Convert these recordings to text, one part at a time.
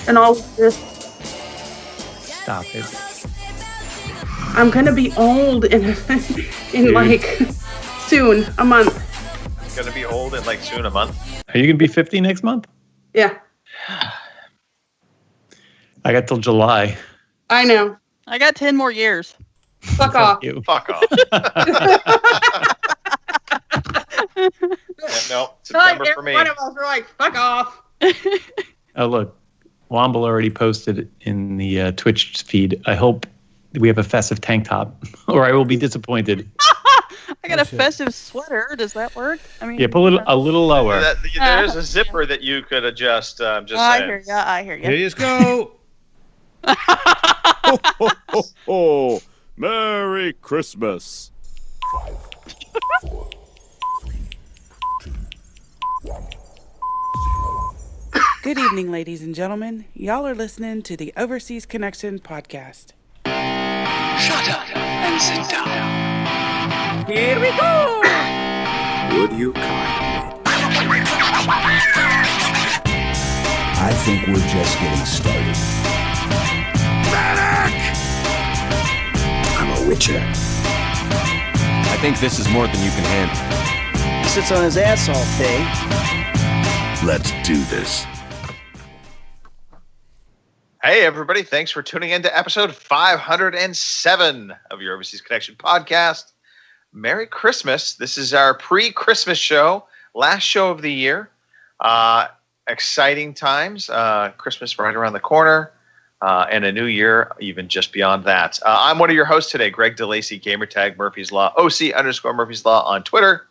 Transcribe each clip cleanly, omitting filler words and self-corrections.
and all this. Stop it. I'm gonna be old in like soon, a month. Gonna be old in like soon, a month. Are you gonna be 50 next month? Yeah, I got till July. I know. I got 10 more years. Fuck off. You. Fuck off. No, Like September for me. one of us were like, fuck off. Oh, look. Womble already posted in the Twitch feed. I hope we have a festive tank top, or I will be disappointed. I got a festive sweater. Does that work? I mean, Yeah, put a little lower. There's a zipper that you could adjust. Just I saying. hear ya. I hear ya. Here you go. Ho, ho, ho, ho. Merry Christmas. Good evening, ladies and gentlemen. Y'all are listening to the Overseas Connection podcast. Shut up and sit down. Here we go! Would you kindly? I think we're just getting started. Medic! I'm a witcher. I think this is more than you can handle. He sits on his ass all day. Let's do this. Hey, everybody. Thanks for tuning in to episode 507 of your Overseas Connection podcast. Merry Christmas. This is our pre-Christmas show, last show of the year. Exciting times. Christmas right around the corner, and a new year even just beyond that. I'm one of your hosts today, Greg DeLacy, gamertag Murphy's Law, OC_Murphy's Law on Twitter.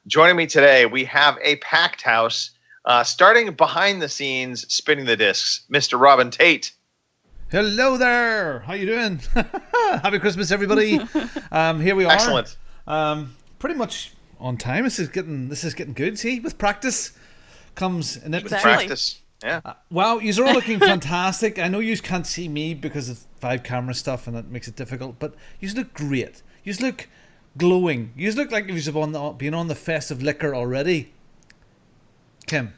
Joining me today, we have a packed house. Starting behind the scenes, spinning the discs, Mr. Robin Tate. Hello there. How you doing? Happy Christmas, everybody. Here we are. Excellent. Pretty much on time. This is getting good. See, with practice comes ineptitude. Practice. Yeah. Wow, you're all looking fantastic. I know you can't see me because of 5 camera stuff, and that makes it difficult. But you look great. You look glowing. You look like you've been on the festive liquor already. Kim.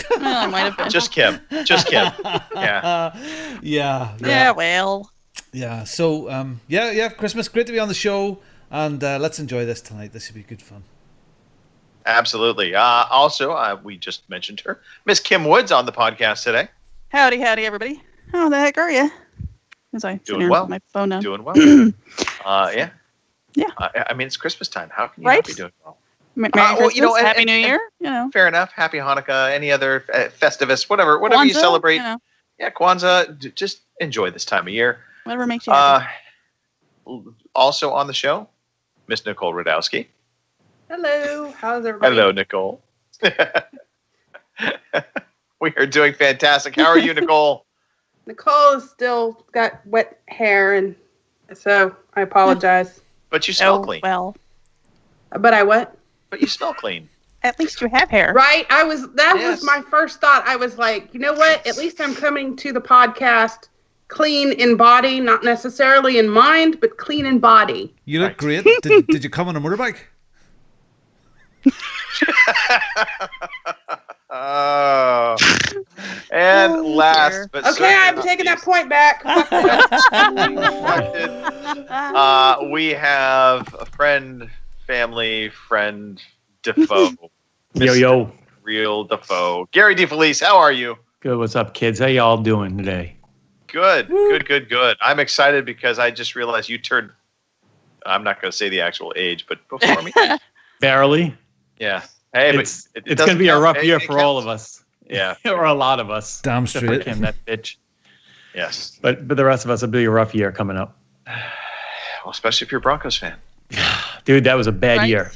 Well, I might have been. Just Kim. Yeah. Yeah, well. Yeah. So, yeah. Christmas. Great to be on the show, and let's enjoy this tonight. This should be good fun. Absolutely. Also, we just mentioned her, Miss Kim Woods, on the podcast today. Howdy, everybody. How the heck are you? As I sit Doing here well. with my phone now. Doing well. Yeah. Yeah. I mean, it's Christmas time. How can you Right? not be doing well? Merry well, Christmas, Happy New Year. Fair enough. Happy Hanukkah. Any other Festivus, whatever you Kwanzaa, celebrate. Yeah, Kwanzaa. Just enjoy this time of year. Whatever makes you happy. Also on the show, Miss Nicole Radowski. Hello, how's everybody? Hello, Nicole. We are doing fantastic. How are you, Nicole? Nicole has still got wet hair, and so I apologize. But you smell clean. Well, But I what? But you smell clean. at least you have hair. Right? That Yes. was my first thought. I was like, you know what? At least I'm coming to the podcast clean in body, not necessarily in mind, but clean in body. You look great. Did you come on a motorbike? Oh. And last but Okay, I'm taking that point back. we have a family friend, Defoe. Yo. Real Defoe. Gary DeFelice, how are you? Good. What's up, kids? How y'all doing today? Good. I'm excited because I just realized you turned, I'm not going to say the actual age, but before me. Barely. Yeah. Hey, It's going to be a rough year for all of us. Yeah. Or a lot of us. Damn Except for straight. Kim, that bitch. Yes. But the rest of us will be a rough year coming up. Well, especially if you're a Broncos fan. Dude, that was a bad Right. year.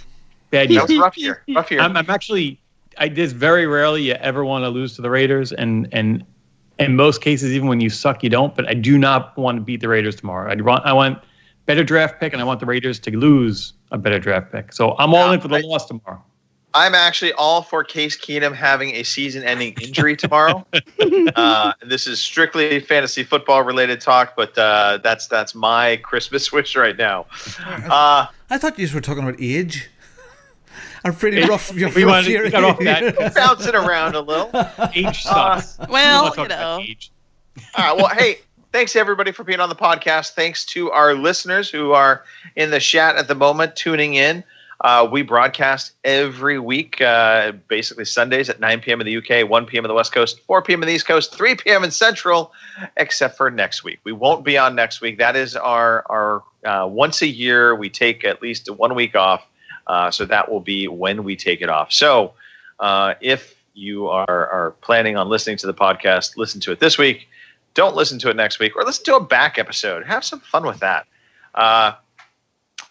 Bad year. That was a rough year. I'm actually, there's very rarely you ever want to lose to the Raiders. And in most cases, even when you suck, you don't. But I do not want to beat the Raiders tomorrow. I want better draft pick, and I want the Raiders to lose a better draft pick. So I'm all in for the loss tomorrow. I'm actually all for Case Keenum having a season-ending injury tomorrow. This is strictly fantasy football-related talk, but that's my Christmas wish right now. I thought you were talking about age. I'm pretty rough. We wanted to cut off that. Bounce it around a little. Age sucks. Well, Let's talk about age. All right. Well, hey, thanks everybody for being on the podcast. Thanks to our listeners who are in the chat at the moment, tuning in. We broadcast every week, basically Sundays at 9 p.m. in the UK, 1 p.m. in the West Coast, 4 p.m. in the East Coast, 3 p.m. in Central, except for next week. We won't be on next week. That is our once a year, we take at least 1 week off. So that will be when we take it off. So if you are planning on listening to the podcast, listen to it this week. Don't listen to it next week, or listen to a back episode. Have some fun with that.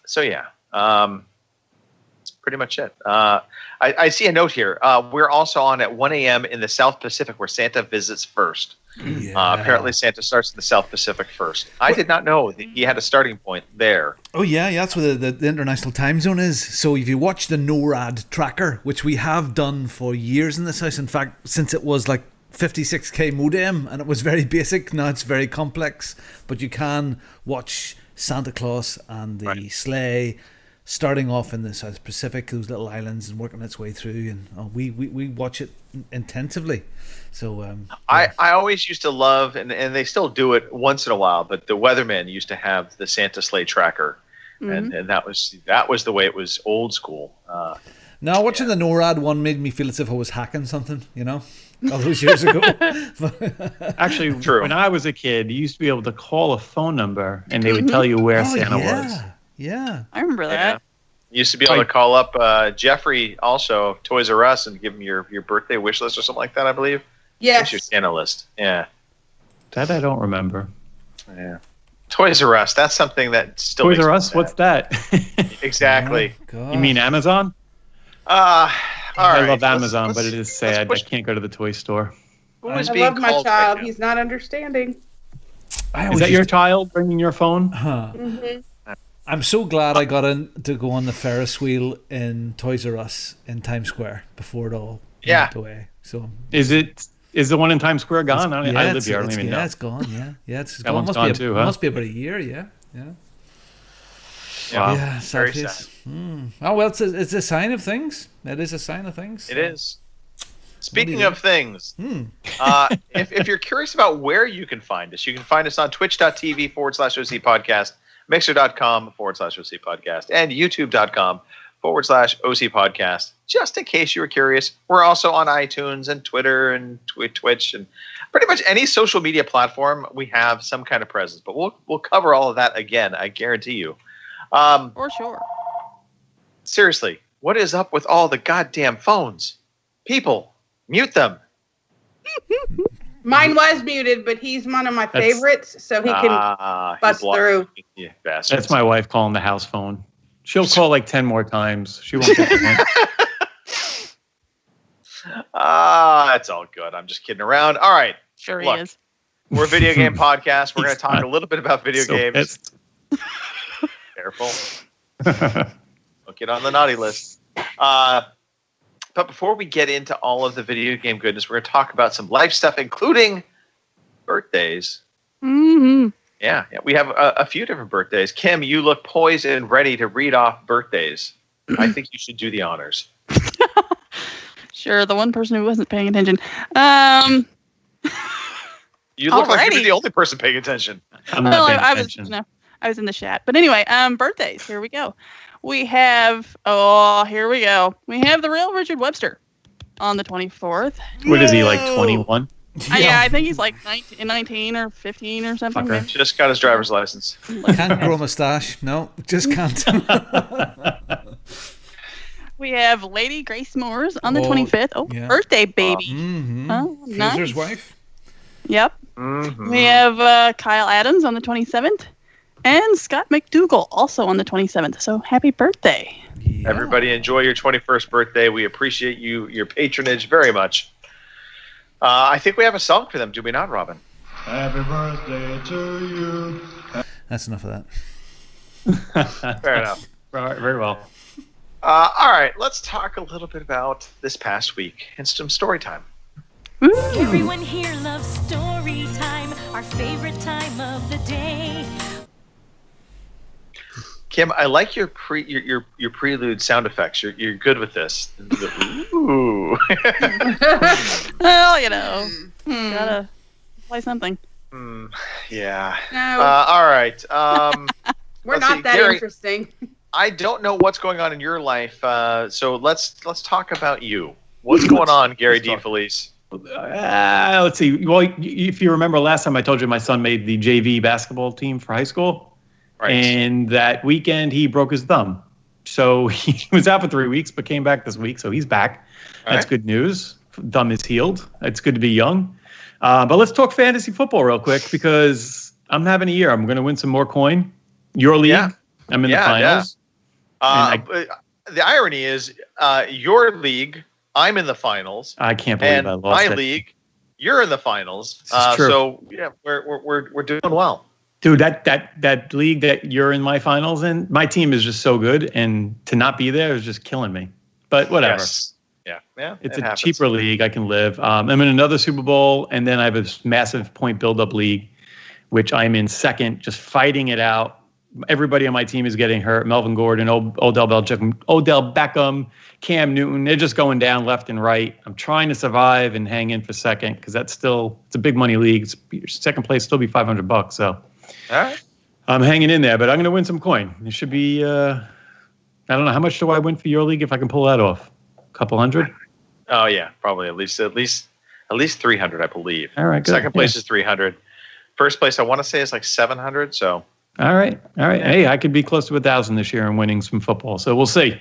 So yeah. That's pretty much it. I see a note here. We're also on at 1 a.m. in the South Pacific where Santa visits first. Yeah. Apparently Santa starts in the South Pacific first. I did not know that he had a starting point there. Oh, yeah, that's where the international time zone is. So if you watch the NORAD tracker, which we have done for years in this house, in fact, since it was like 56k modem and it was very basic, now it's very complex. But you can watch Santa Claus and the sleigh starting off in the South Pacific, those little islands, and working its way through. And we watch it intensively. So I always used to love, and they still do it once in a while, but the weatherman used to have the Santa sleigh tracker, and that was the way it was, old school. Now watching the NORAD one made me feel as if I was hacking something, all those years ago. Actually, when I was a kid, you used to be able to call a phone number, and they would tell you where Santa was. Yeah, I remember that. You used to be able to call up Jeffrey, also Toys R Us, and give him your birthday wish list or something like that, I believe. Yes. Your Santa list. Yeah. That I don't remember. Yeah. Toys R Us. That's something that still Toys makes R me Us? sad. What's that? Exactly. Oh, You mean Amazon? All I right. love Amazon, but it is let's sad. push- I can't go to the toy store. Who is I being love my called child. right now? He's not understanding. Is that your child bringing your phone? I'm so glad I got in to go on the Ferris wheel in Toys R Us in Times Square before it all went away. So Is the one in Times Square gone? I live here. I don't even know. it's gone. Yeah, it's That gone. one's Must gone be too, huh? Must be about a year. Yeah. Wow. Yeah, Very sad sad. face. Oh well, it's a sign of things. It is a sign of things. It is. Speaking do you of things, if you're curious about where you can find us, you can find us on twitch.tv/OC podcast, mixer.com/OC podcast, and youtube.com/OC podcast. Just in case you were curious, we're also on iTunes and Twitter and Twitch and pretty much any social media platform. We have some kind of presence, but we'll cover all of that again. I guarantee you. For sure. Seriously, what is up with all the goddamn phones? People, mute them. Mine was muted, but he's one of my favorites, so he can bust through. You bastards. That's my wife calling the house phone. She'll call like 10 more times. She won't get the point. It's all good. I'm just kidding around. All right. Sure Look, he is. We're a video game podcast. We're going to talk a little bit about video So games. pissed. Careful. Don't get on the naughty list. But before we get into all of the video game goodness, we're going to talk about some life stuff, including birthdays. Mm-hmm. Yeah, we have a few different birthdays. Kim, you look poised and ready to read off birthdays. I think you should do the honors. Sure, the one person who wasn't paying attention. You look like you're Alrighty. the only person paying attention. I'm not paying I was, attention. I was in the chat. But anyway, birthdays. Here we go. We have, here we go. We have the real Richard Webster on the 24th. What is he, like 21? Yeah, I think he's like 19 or 15 or something. Fucker. maybe. Just got his driver's license. Can't grow a mustache. No, just can't. We have Lady Grace Moores on the Oh, 25th. Oh, yeah. birthday baby. Mm-hmm. Oh, Fraser's nice. wife. Yep. Mm-hmm. We have Kyle Adams on the 27th. And Scott McDougal also on the 27th. So happy birthday. Yeah. Everybody enjoy your 21st birthday. We appreciate your patronage very much. I think we have a song for them, do we not, Robin? Happy birthday to you. That's enough of that. Fair enough. Very well. All right, let's talk a little bit about this past week and some story time. Woo. Everyone here loves story time, our favorite time of the day. Kim, I like your prelude sound effects. You're good with this. Ooh. Well, gotta play something. Yeah. No. All right. We're let's not see, that Gary, interesting. I don't know what's going on in your life, so let's talk about you. What's going on, Gary DeFelice? Let's see. Well, if you remember last time I told you my son made the JV basketball team for high school. Right. And that weekend he broke his thumb. So he was out for 3 weeks, but came back this week. So he's back. That's good news. Thumb is healed. It's good to be young. But let's talk fantasy football real quick because I'm having a year. I'm going to win some more coin. Your league, I'm in the finals. The irony is your league, I'm in the finals. I can't believe I lost it. My league, you're in the finals. True. So yeah, we're doing well. Dude, that league that you're in my finals in, my team is just so good, and to not be there is just killing me. But whatever. Yes. Yeah. It's a cheaper league. I can live. I'm in another Super Bowl, and then I have a massive point build-up league, which I'm in second, just fighting it out. Everybody on my team is getting hurt. Melvin Gordon, Odell Beckham, Cam Newton. They're just going down left and right. I'm trying to survive and hang in for second because it's a big money league. Second place still be $500. So all right. I'm hanging in there, but I'm going to win some coin. It should be. I don't know how much do I win for your league if I can pull that off. A couple hundred. Oh yeah, probably at least 300, I believe. All right. Good. Second place is 300. First place, I want to say, is like 700. So. All right. Hey, I could be close to 1,000 this year and winning some football. So we'll see.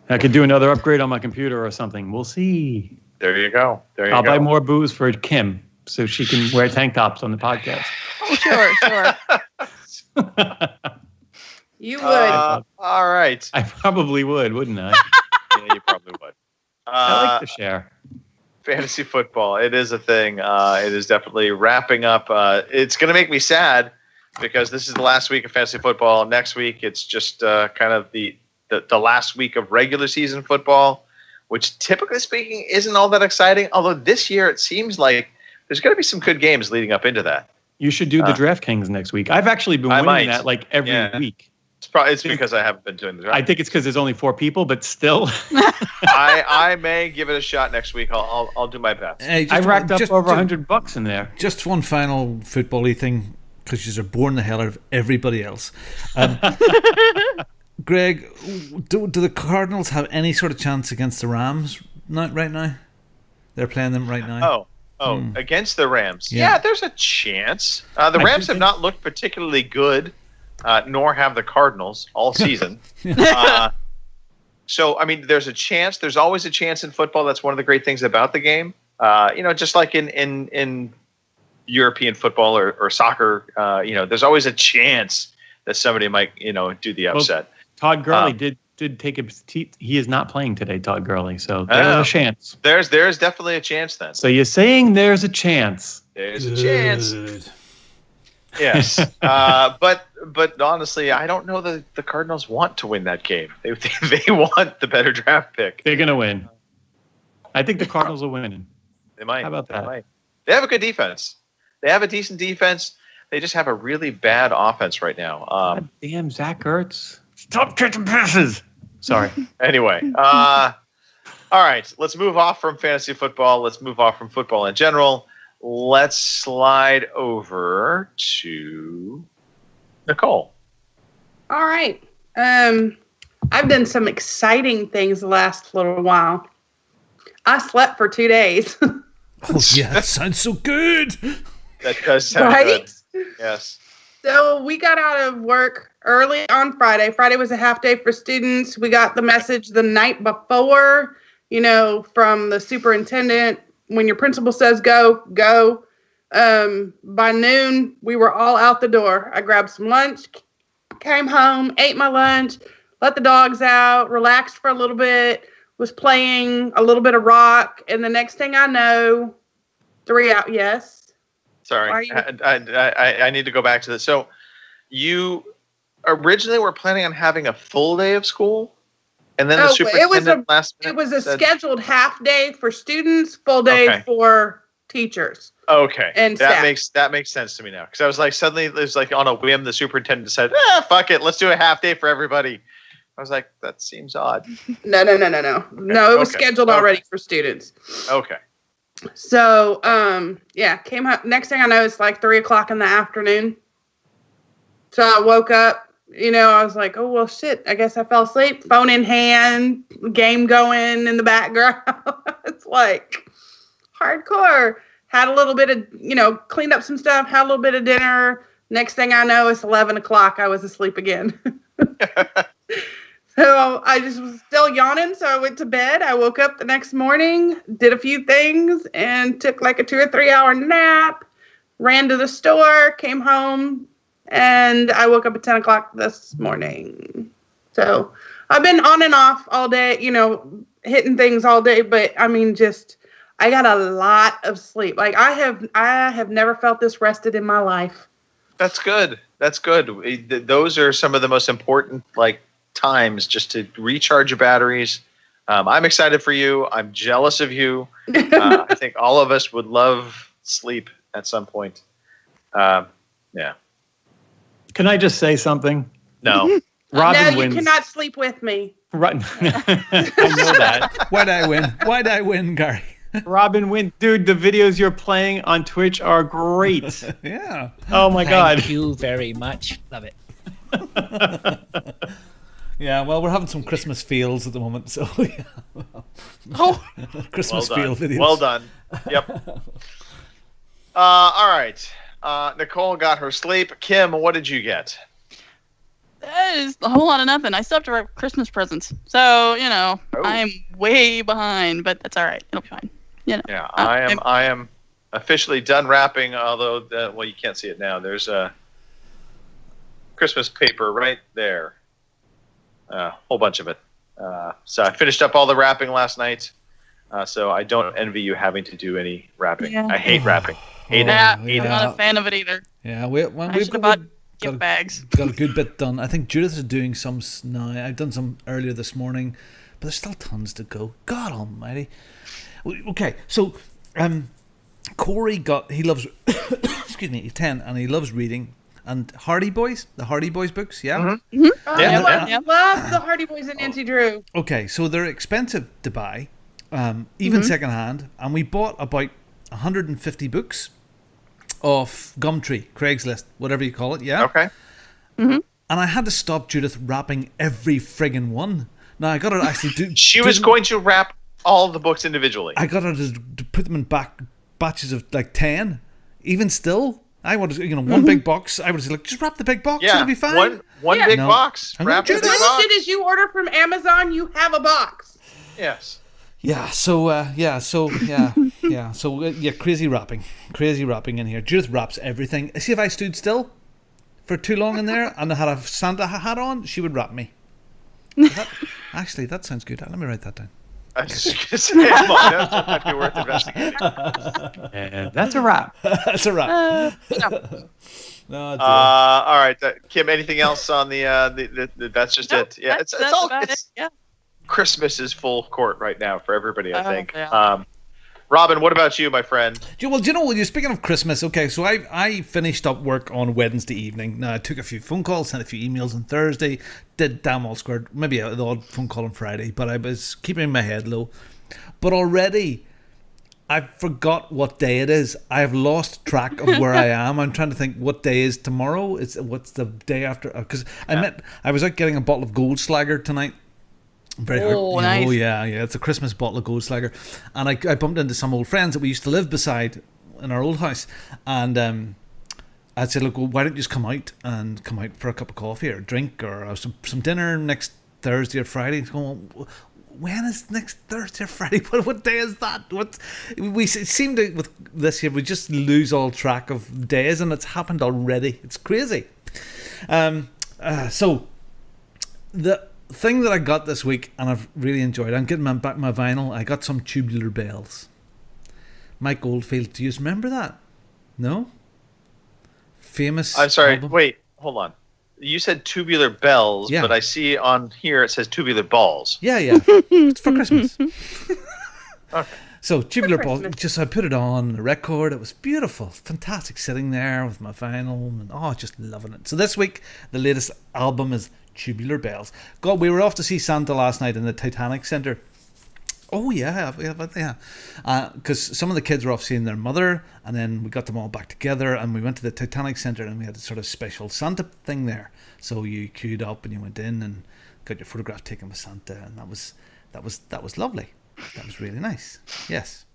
I could do another upgrade on my computer or something. We'll see. There you go. I'll buy more booze for Kim so she can wear tank tops on the podcast. Oh, sure. You would. All right. I probably would, wouldn't I? Yeah, you probably would. I like to share. Fantasy football. It is a thing. It is definitely wrapping up. It's going to make me sad because this is the last week of fantasy football. Next week, it's just kind of the last week of regular season football, which typically speaking isn't all that exciting. Although this year it seems like there's going to be some good games leading up into that. You should do the DraftKings next week. I've actually been winning that like every week. It's because I haven't been doing the draft. I think it's because there's only 4 people, but still. I may give it a shot next week. I'll do my best. I racked up over $100 in there. Just one final football-y thing, because you are boring the hell out of everybody else. Greg, do the Cardinals have any sort of chance against the Rams right now? They're playing them right now. Against the Rams. Yeah, there's a chance. The Rams have not looked particularly good. Nor have the Cardinals all season. So, I mean, there's a chance. There's always a chance in football. That's one of the great things about the game. Just like in European football or soccer, there's always a chance that somebody might, do the upset. Well, Todd Gurley did take he is not playing today, Todd Gurley. So there's a chance. There's definitely a chance then. So you're saying there's a chance. There's a chance. Yes, but honestly, I don't know that the Cardinals want to win that game. They want the better draft pick. They're going to win. I think the Cardinals will win. They might. How about that? They have a good defense. They have a decent defense. They just have a really bad offense right now. God damn, Zach Ertz. Stop catching passes. Sorry. Anyway, all right. Let's move off from fantasy football. Let's move off from football in general. Let's slide over to Nicole. All right. I've done some exciting things the last little while. I slept for 2 days. Oh, yeah, that sounds so good. That does sound good. Yes. So we got out of work early on Friday. Friday was a half day for students. We got the message the night before, from the superintendent. When your principal says go, go. By noon, we were all out the door. I grabbed some lunch, came home, ate my lunch, let the dogs out, relaxed for a little bit, was playing a little bit of rock, and the next thing I know, 3 out. Yes. Sorry, I need to go back to this. So, you originally were planning on having a full day of school, and then the superintendent it was a scheduled half day for students, full day for teachers. Okay, and that makes sense to me now, because I was like, suddenly it was like on a whim the superintendent said, fuck it, let's do a half day for everybody. I was like, that seems odd. No. No, it was scheduled already for students. Okay. So, came up. Next thing I know, it's like 3:00 in the afternoon. So I woke up, I was like, oh, well, shit, I guess I fell asleep. Phone in hand, game going in the background. It's like hardcore. Had a little bit of, cleaned up some stuff, had a little bit of dinner. Next thing I know, it's 11 o'clock. I was asleep again. So I just was still yawning. So I went to bed. I woke up the next morning, did a few things, and took like a 2 or 3 hour nap, ran to the store, came home, and I woke up at 10 o'clock this morning. So I've been on and off all day, hitting things all day. But I mean, I got a lot of sleep. Like I have never felt this rested in my life. That's good. That's good. Those are some of the most important times just to recharge your batteries. I'm excited for you. I'm jealous of you. I think all of us would love sleep at some point. Yeah. Can I just say something? No. Robin no, you wins. cannot sleep with me. Right. I know that. Why'd I win? Why'd I win, Gary? Robin wins. Dude, the videos you're playing on Twitch are great. Yeah. Oh my God. Thank you very much. Love it. Yeah, well, we're having some Christmas feels at the moment, so yeah. Oh, Christmas feel videos. Well done. Yep. All right. Nicole got her sleep. Kim, what did you get? that is a whole lot of nothing. I still have to wrap Christmas presents. So, I'm way behind, but that's all right. It'll be fine. Yeah, I am officially done wrapping, although, well, you can't see it now. There's a Christmas paper right there. A whole bunch of it. So I finished up all the wrapping last night. So I don't envy you having to do any wrapping. Yeah. I hate wrapping. Hate it. I'm not a fan of it either. Yeah, I should have bought gift bags. Got a good bit done. I think Judith is doing some now. I've done some earlier this morning, but there's still tons to go. God almighty. Okay, so Corey he loves excuse me, he's 10 and he loves reading. And Hardy Boys, the Hardy Boys books, yeah? Mm-hmm. I love the Hardy Boys and Nancy Drew. Okay, so they're expensive to buy, even secondhand, and we bought about 150 books off Gumtree, Craigslist, whatever you call it, yeah? Okay. And I had to stop Judith wrapping every friggin' one. Now, I got her to actually do... She was going to wrap all the books individually. I got her to put them in batches of like 10. Even still... I would, one big box. I would say, just wrap the big box. Yeah, It'll be fine. One big box. Wrap the big box. As soon as you order from Amazon, you have a box. Yes. Yeah. So crazy wrapping in here. Judith wraps everything. See, if I stood still for too long in there and I had a Santa hat on, she would wrap me. Actually, that sounds good. Let me write that down. I was just going to say, that might be worth investigating. And that's a wrap. That's a wrap. All right, Kim. Anything else on the that's just it. Yeah, it's all. About it. Yeah. Christmas is full court right now for everybody. I think. Yeah. Robin, what about you, my friend? Well, do you know what? You're speaking of Christmas. Okay, so I finished up work on Wednesday evening. Now I took a few phone calls, sent a few emails on Thursday, did damn all squared, maybe the odd phone call on Friday, but I was keeping my head low. But already, I forgot what day it is. I've lost track of where I am. I'm trying to think what day is tomorrow. What's the day after? Because I was out getting a bottle of Goldschlager tonight. Very hard. Nice. Oh yeah, it's a Christmas bottle of Goldschlager, and I bumped into some old friends that we used to live beside in our old house, and I said, look, well, why don't you just come out for a cup of coffee or a drink or some dinner next Thursday or Friday? He's going, when is next Thursday or Friday? What day is that? We seem to, with this year, we just lose all track of days, and it's happened already. It's crazy. So the thing that I got this week, and I've really enjoyed, I'm getting back my vinyl. I got some Tubular Bells. Mike Oldfield, do you remember that? No? Famous. I'm sorry, album? wait, hold on. You said Tubular Bells, but I see on here it says Tubular Balls. Yeah. It's for Christmas. Okay. So Tubular Balls, I put it on the record. It was beautiful, fantastic, sitting there with my vinyl, and just loving it. So this week, the latest album is Tubular Bells. God, we were off to see Santa last night in the Titanic Centre, Oh yeah, because some of the kids were off seeing their mother, and then we got them all back together, and we went to the Titanic Centre, and we had a sort of special Santa thing there. So you queued up and you went in and got your photograph taken with Santa, and that was lovely. That was really nice. Yes.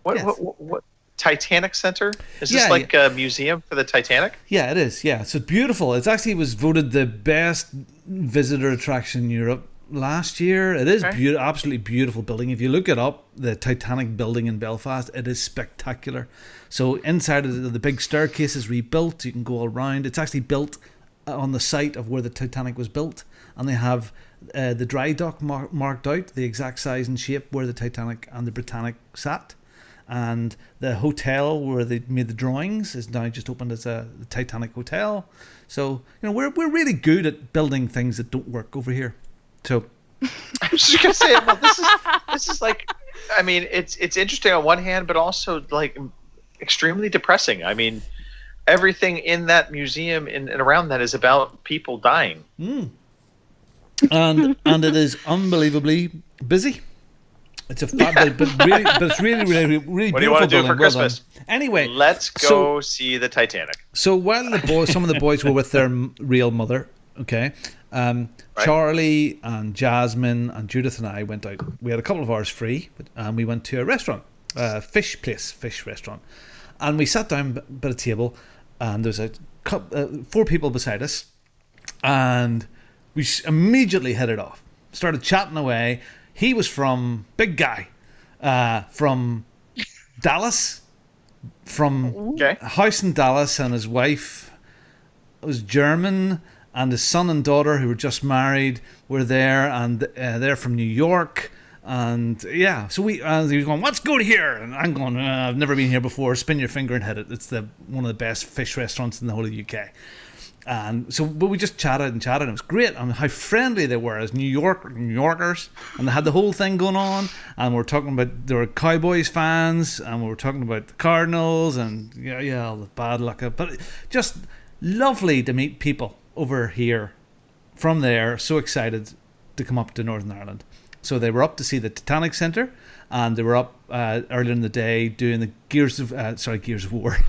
What Titanic Center? Is this a museum for the Titanic? Yeah, it is. Yeah, so it's beautiful. It actually was voted the best visitor attraction in Europe last year. It is absolutely beautiful building. If you look it up, the Titanic building in Belfast, it is spectacular. So inside of the big staircase is rebuilt. You can go all around. It's actually built on the site of where the Titanic was built, and they have the dry dock marked out, the exact size and shape where the Titanic and the Britannic sat. And the hotel where they made the drawings is now just opened as the Titanic Hotel. So we're really good at building things that don't work over here. So I was just gonna say, well, this is like, I mean, it's interesting on one hand, but also like extremely depressing. I mean, everything in that museum and around that is about people dying. And it is unbelievably busy. It's a fat, but it's really beautiful. What do you want to do for Christmas? Anyway, let's go see the Titanic. So while some of the boys were with their real mother, okay, Charlie and Jasmine and Judith and I went out. We had a couple of hours free, and we went to a restaurant, fish restaurant, and we sat down by a table, and there's four people beside us, and we immediately hit it off. Started chatting away. He was from big guy, from Dallas, from a house in Dallas, and his wife was German, and his son and daughter, who were just married, were there, and they're from New York, and so he was going, "Let's go to here," and I'm going, "I've never been here before. Spin your finger and hit it. It's one of the best fish restaurants in the whole of the UK." And so, but we just chatted, and it was great. And how friendly they were as New Yorkers, and they had the whole thing going on. And we were talking about, they were Cowboys fans, and we were talking about the Cardinals, and all the bad luck. But just lovely to meet people over here from there. So excited to come up to Northern Ireland. So they were up to see the Titanic Centre, and they were up earlier in the day doing the Gears of War.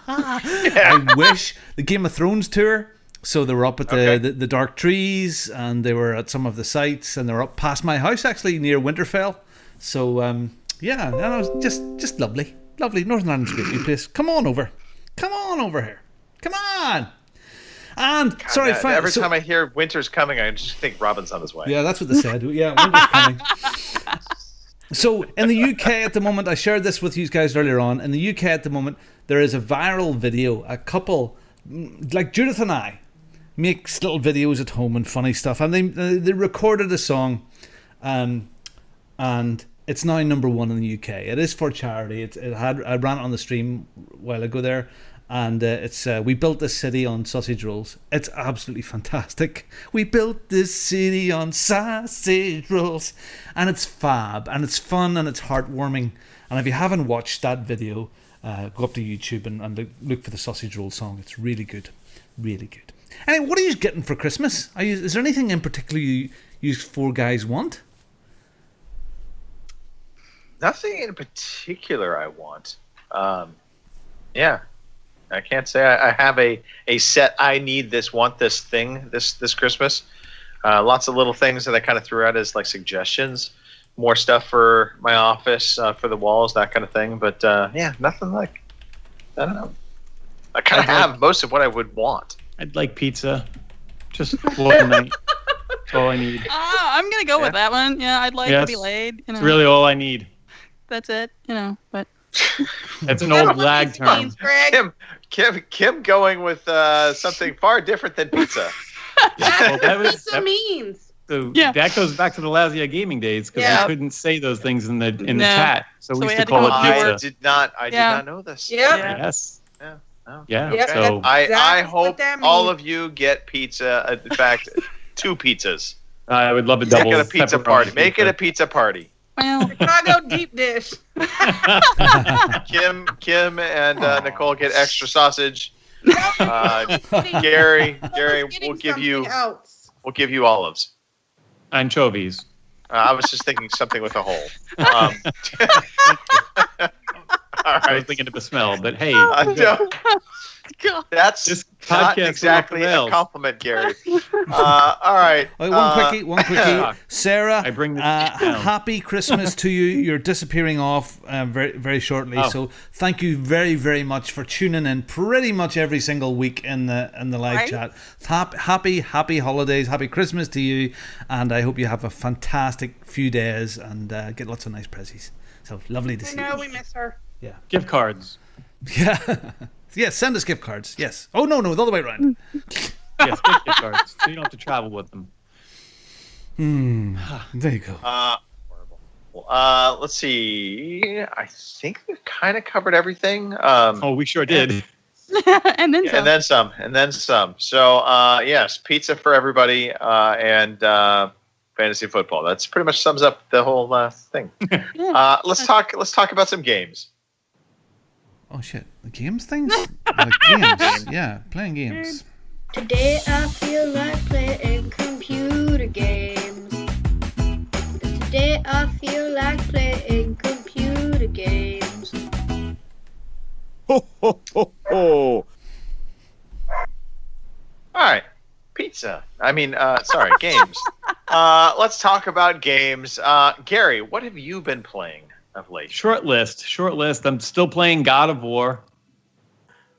I wish the Game of Thrones tour. So they were up at the Dark Trees, and they were at some of the sites, and they were up past my house actually near Winterfell. So and it was just lovely. Northern Ireland's a great new place. Come on over here. Come on. And God, every time I hear winter's coming, I just think Robin's on his way. Yeah, that's what they said. Yeah, winter's coming. So in the UK at the moment, I shared this with you guys earlier on. In the UK at the moment, there is a viral video. A couple, like Judith and I, makes little videos at home and funny stuff, and they recorded a song, and it's now number 1 in the UK. It is for charity. I ran it on the stream a while ago there. And it's We Built This City on Sausage Rolls. It's absolutely fantastic. We built this city on sausage rolls. And it's fab, and it's fun, and it's heartwarming. And if you haven't watched that video, go up to YouTube and look for the Sausage Roll song. It's really good. Really good. Anyway, what are you getting for Christmas? Is there anything in particular you four guys want? Nothing in particular I want. I can't say I have a set I need this, want this thing this Christmas. Lots of little things that I kind of threw out as like suggestions. More stuff for my office, for the walls, that kind of thing. But nothing like, I don't know. I kind of have most of what I would want. I'd like pizza. Just one night. That's all I need. I'm going to go with that one. Yeah, I'd like to be laid. It's really all I need. That's it, but... That's an old lag term. Kim going with something far different than pizza. That's what pizza means. So that goes back to the Lazia gaming days, because we couldn't say those things in the chat, so we used to call it pizza. I did not know this. Yes. Yeah. Okay. So I hope all of you get pizza. In fact, 2 pizzas. I would love a double. Make it a pizza party. Make it a pizza party. Well, Chicago deep dish. Kim and Nicole get extra sausage. Gary, we'll give you olives. Anchovies. I was just thinking something with a hole. All I was right. thinking of the smell, but hey, No, God. that's This not podcast exactly went off the a rails. compliment, Gary. All right. Wait, one quickie. Sarah, I bring this down. happy Christmas to you. You're disappearing off very, very shortly. Oh. So thank you very, very much for tuning in pretty much every single week in the live Right. chat. Happy holidays, happy Christmas to you, and I hope you have a fantastic few days and get lots of nice prezzies. So lovely to I see know you. we miss her. gift cards. Yeah. Yes, send us gift cards. Yes. Oh no, the other way around. Yes, gift cards. So you don't have to travel with them. There you go. Let's see. I think we've kind of covered everything. Oh, we sure did. And then some. And then some. So, yes, pizza for everybody and fantasy football. That's pretty much sums up the whole thing. Let's talk about some games. Oh shit, the games things? Games. Yeah, playing games. Today I feel like playing computer games. Today I feel like playing computer games. Ho, ho, ho, ho. All right, pizza. Sorry, games. Let's talk about games. Gary, what have you been playing of late? Short list. I'm still playing God of War,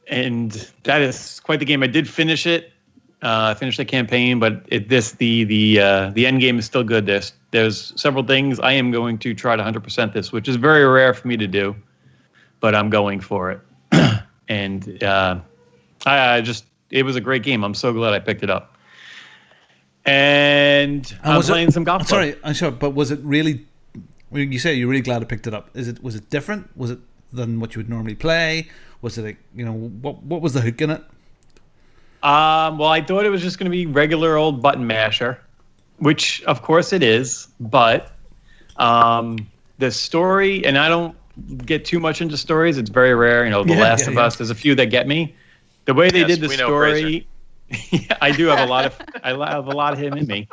and that is quite the game. I did finish it. I finished the campaign, but the end game is still good. There's several things I am going to try to 100% this, which is very rare for me to do, but I'm going for it. And it was a great game. I'm so glad I picked it up. And I'm playing some golf. Sorry, I'm sure, but was it really? You say you're really glad I picked it up. Was it different? Was it than what you would normally play? Was it what was the hook in it? Well, I thought it was just going to be regular old button masher, which of course it is. But the story, and I don't get too much into stories. It's very rare. The Last of Us. There's a few that get me. The way they did the story, I do have I have a lot of him in me.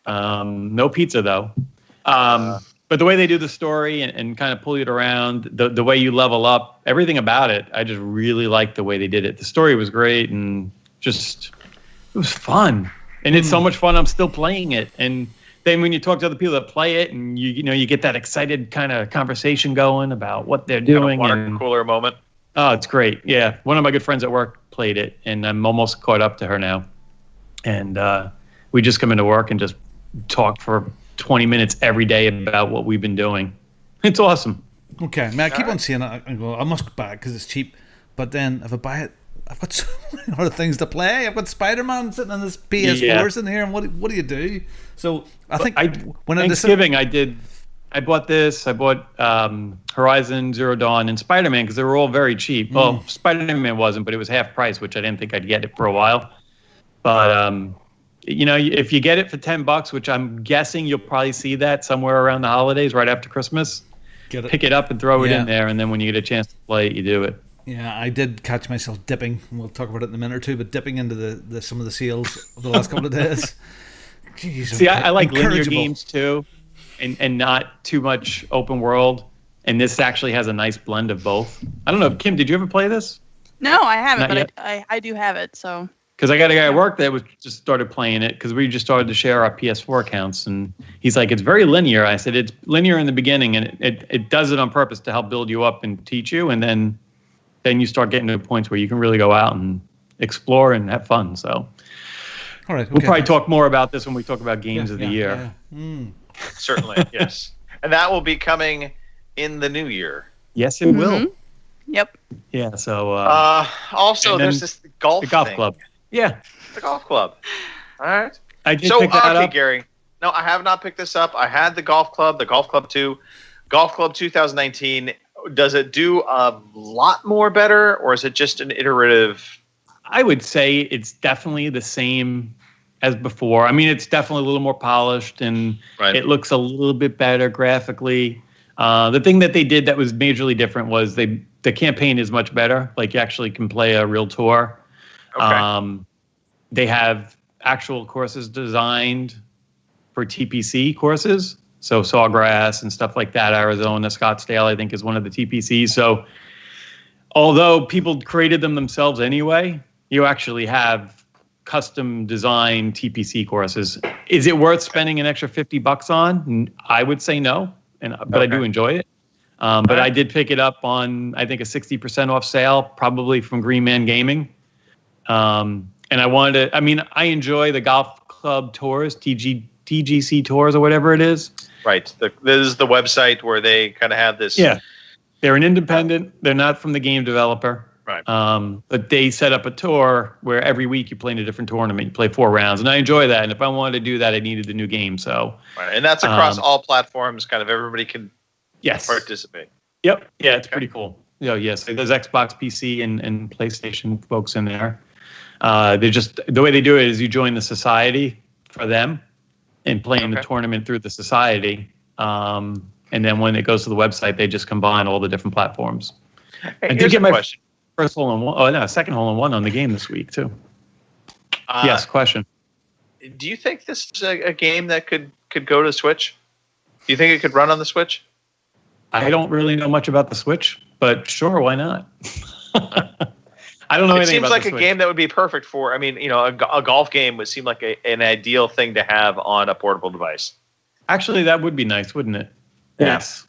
No pizza though. But the way they do the story and kind of pull it around, the way you level up, everything about it, I just really liked the way they did it. The story was great and it was fun. And it's so much fun. I'm still playing it. And then when you talk to other people that play it and you get that excited kind of conversation going about what they're doing. Kind of water cooler moment. Oh, it's great. Yeah. One of my good friends at work played it and I'm almost caught up to her now. And we just come into work and just talk for 20 minutes every day about what we've been doing. It's awesome. Okay, man, I keep on saying it. I go, I must buy it because it's cheap. But then if I buy it, I've got so many other things to play. I've got Spider-Man sitting on this PS4 in here, and what do you do? So I think Thanksgiving I bought this. I bought Horizon Zero Dawn and Spider-Man because they were all very cheap. Well, Spider-Man wasn't, but it was half price, which I didn't think I'd get it for a while. But if you get it for $10, which I'm guessing you'll probably see that somewhere around the holidays, right after Christmas, pick it up and throw it in there, and then when you get a chance to play it, you do it. Yeah, I did catch myself dipping. We'll talk about it in a minute or two, but dipping into the some of the sales of the last couple of days. Jeez, See, I like linear games too, and not too much open world. And this actually has a nice blend of both. I don't know, Kim, did you ever play this? No, I haven't, Not but yet? I do have it. So Because I got a guy at work that was just started playing it because we just started to share our PS4 accounts, and he's like, "It's very linear." I said, "It's linear in the beginning, and it does it on purpose to help build you up and teach you, and then you start getting to points where you can really go out and explore and have fun." So, all right, we'll probably talk more about this when we talk about games of the year. Certainly, yes, and that will be coming in the new year. Yes, it will. Yep. Yeah. So. Also, there's this golf. The golf thing. club. Yeah. The golf club. All right. I did pick that up. Gary. No, I have not picked this up. I had the golf club 2, Golf Club 2019. Does it do a lot more better, or is it just an iterative? I would say it's definitely the same as before. I mean, it's definitely a little more polished, and it looks a little bit better graphically. The thing that they did that was majorly different was the campaign is much better. Like, you actually can play a real tour. Okay. They have actual courses designed for TPC courses, So Sawgrass and stuff like that, Arizona, Scottsdale, I think is one of the TPCs. So although people created them themselves anyway, you actually have custom designed TPC courses. Is it worth spending an extra $50 on? I would say no, but I do enjoy it. But I did pick it up on, I think, a 60% off sale, probably from Green Man Gaming. And I enjoy the golf club tours, TGC tours or whatever it is. Right. This is the website where they kind of have this. Yeah. They're an independent. They're not from the game developer. Right. But they set up a tour where every week you play in a different tournament. You play 4 rounds. And I enjoy that. And if I wanted to do that, I needed the new game. So. Right. And that's across all platforms. Kind of everybody can participate. Yep. Yeah, it's pretty cool. Yes. There's Xbox, PC, and PlayStation folks in there. They're just, the way they do it is you join the society for them and play in the tournament through the society. And then when it goes to the website, they just combine all the different platforms. Hey, I did get my first hole-in-one. Oh, no, second hole-in-one on the game this week, too. Yes, question. Do you think this is a game that could go to Switch? Do you think it could run on the Switch? I don't really know much about the Switch, but sure, why not? I don't know anything about the Switch. It seems like a game that would be perfect for, a golf game would seem like an ideal thing to have on a portable device. Actually, that would be nice, wouldn't it? Yes.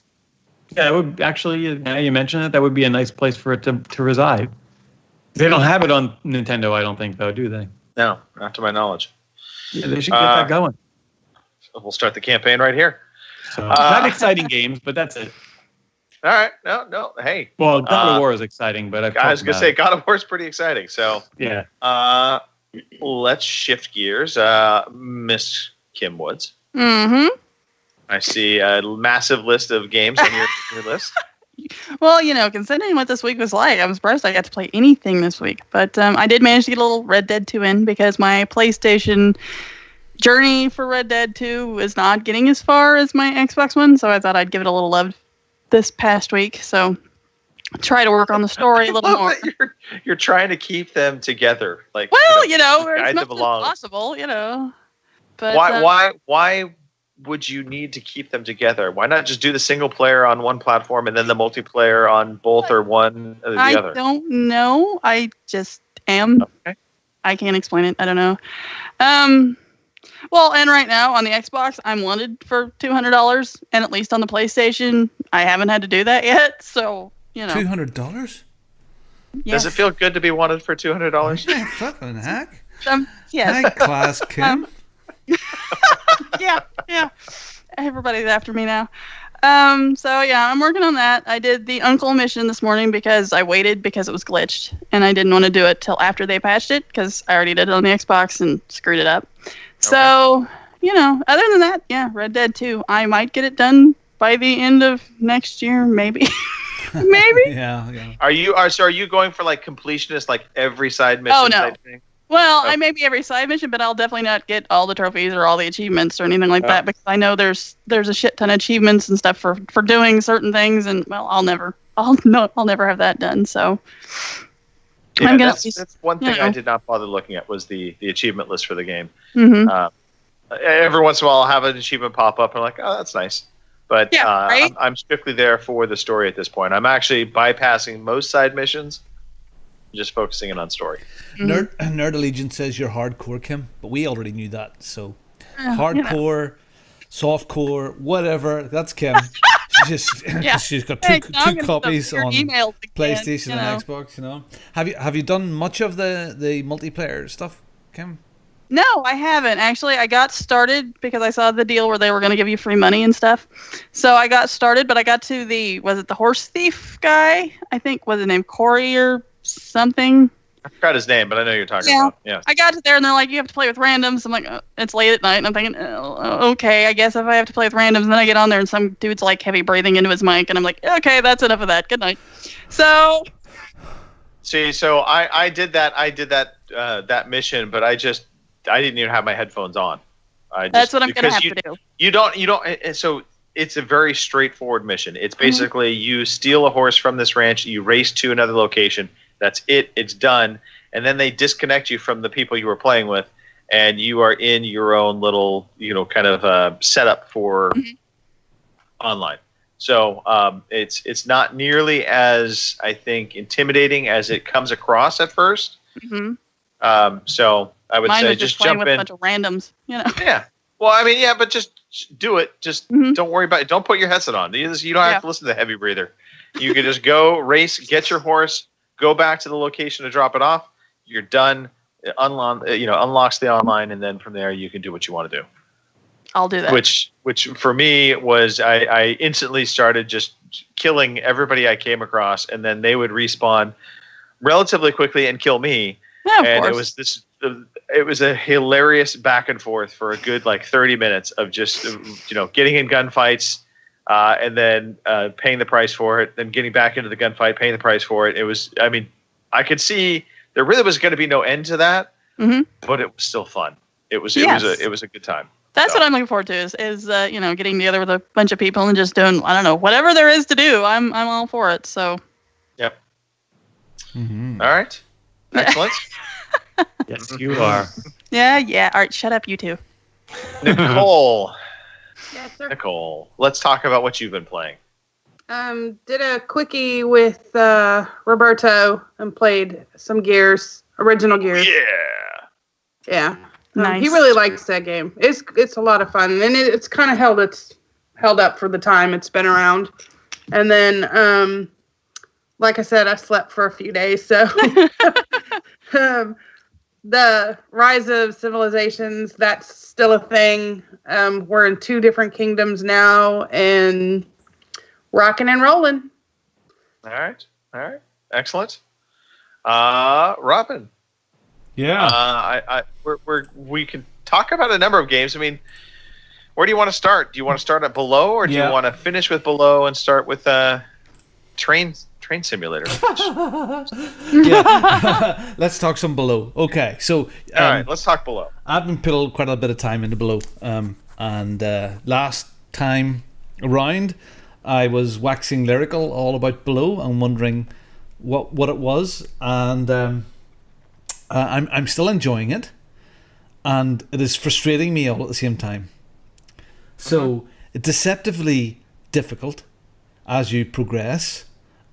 Yeah, it would actually, now you mention it, that would be a nice place for it to reside. They don't have it on Nintendo, I don't think, though, do they? No, not to my knowledge. Yeah, they should get that going. We'll start the campaign right here. So, not exciting games, but that's it. All right. No. Hey. Well, God of War is exciting, but I was going to say God of War is pretty exciting. So, yeah. Let's shift gears. Miss Kim Woods. Mm-hmm. I see a massive list of games on your list. Well, considering what this week was like, I'm surprised I got to play anything this week. But I did manage to get a little Red Dead 2 in because my PlayStation journey for Red Dead 2 is not getting as far as my Xbox one, so I thought I'd give it a little love this past week. So try to work on the story a little more. You're trying to keep them together, like as much as possible, But why would you need to keep them together? Why not just do the single player on one platform and then the multiplayer on both or one or the other? I don't know. I just am. Okay. I can't explain it. I don't know. Well, and right now on the Xbox, I'm wanted for $200, and at least on the PlayStation, I haven't had to do that yet. So $200. Yeah. Does it feel good to be wanted for $200? Yeah, fucking heck. Yes. High class, Kim. Yeah. Everybody's after me now. So yeah, I'm working on that. I did the Uncle mission this morning because I waited because it was glitched, and I didn't want to do it till after they patched it because I already did it on the Xbox and screwed it up. So, other than that, yeah, Red Dead 2. I might get it done by the end of next year, maybe. Maybe. Yeah. Are you going for like completionist, like every side mission type thing? Well, I may be every side mission, but I'll definitely not get all the trophies or all the achievements or anything like that because I know there's a shit ton of achievements and stuff for doing certain things, and well, I'll never have that done. So yeah, that's one thing I did not bother looking at was the achievement list for the game. Mm-hmm. Every once in a while, I'll have an achievement pop up, and I'm like, oh, that's nice. But right? I'm strictly there for the story at this point. I'm actually bypassing most side missions. Just focusing in on story. Nerd Allegiance says you're hardcore, Kim, but we already knew that. So hardcore, softcore, whatever. That's Kim. She's got two copies on PlayStation and Xbox. Have you done much of the multiplayer stuff, Kim? No, I haven't. Actually, I got started because I saw the deal where they were going to give you free money and stuff. So I got started, but I got to the horse thief guy? I think, was it named Corey or something? I forgot his name, but I know you're talking about. Yeah. I got to there and they're like, you have to play with randoms. I'm like, it's late at night, and I'm thinking, okay, I guess if I have to play with randoms, and then I get on there and some dude's like heavy breathing into his mic, and I'm like, okay, that's enough of that. Good night. So. See, so I did that mission, but I didn't even have my headphones on. That's what I'm gonna have to do. You don't. So it's a very straightforward mission. It's basically you steal a horse from this ranch, you race to another location. That's it. It's done. And then they disconnect you from the people you were playing with, and you are in your own little, kind of setup for online. So it's not nearly as, I think, intimidating as it comes across at first. Mm-hmm. So I would Mine say was just playing jump with in. a bunch of randoms, you know. Yeah. Well, I mean, yeah, but just do it. Just don't worry about it. Don't put your headset on. You don't have to listen to the heavy breather. You can just go race, get your horse, go back to the location to drop it off. You're done. It unlocks the online, and then from there you can do what you want to do. I'll do that. Which for me was I instantly started just killing everybody I came across, and then they would respawn relatively quickly and kill me. Yeah, of and course. it was a hilarious back and forth for a good 30 minutes of just getting in gunfights, and then paying the price for it, then getting back into the gunfight, paying the price for it. It was, I mean, I could see there really was going to be no end to that, but it was still fun. It was a good time. That's what I'm looking forward to is getting together with a bunch of people and just doing, I don't know, whatever there is to do. I'm all for it. So. Yep. All right. Excellent. Yes, you are. Yeah. All right, shut up, you two. Nicole. Yes, sir. Nicole, let's talk about what you've been playing. Did a quickie with Roberto and played some Gears, original Gears. Yeah. Nice. He really likes that game. It's a lot of fun, and it's kind of held up for the time it's been around. And then, like I said, I slept for a few days, so the Rise of Civilizations, that's still a thing. We're in 2 different kingdoms now, and rocking and rolling. All right. Excellent. Robin. Yeah. We can talk about a number of games. I mean, where do you want to start? Do you want to start at Below, or do you want to finish with Below and start with Train Simulator? Yeah. Let's talk some Below. Okay, so all right, let's talk Below. I've been putting quite a bit of time into Below, and last time around, I was waxing lyrical all about Below and wondering what it was, and I'm still enjoying it, and it is frustrating me all at the same time. So it's deceptively difficult as you progress,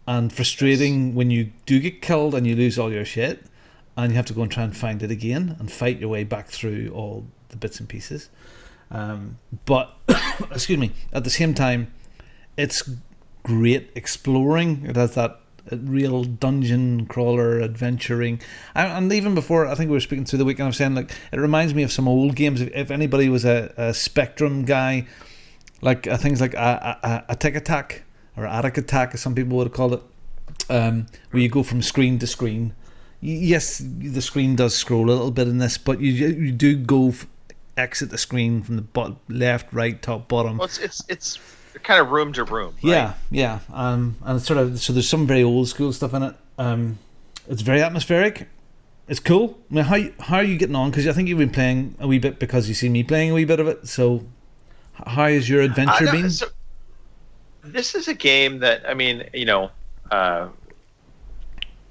and frustrating when you do get killed and you lose all your shit, and you have to go and try and find it again and fight your way back through all the bits and pieces. But excuse me, at the same time, it's great exploring. It has that real dungeon crawler adventuring, and even before, I think we were speaking through the week, and I was saying it reminds me of some old games. If anybody was a Spectrum guy, things like a Tic Attack or Attic Attack, as some people would have called it, where you go from screen to screen. Yes, the screen does scroll a little bit in this, but you do go exit the screen from the left, right, top, bottom. Well, it's kind of room to room, right? Yeah. And it's sort of, so there's some very old school stuff in it. It's very atmospheric. It's cool. I mean, how are you getting on? Because I think you've been playing a wee bit because you see me playing a wee bit of it. So how has your adventure been? So this is a game that, I mean,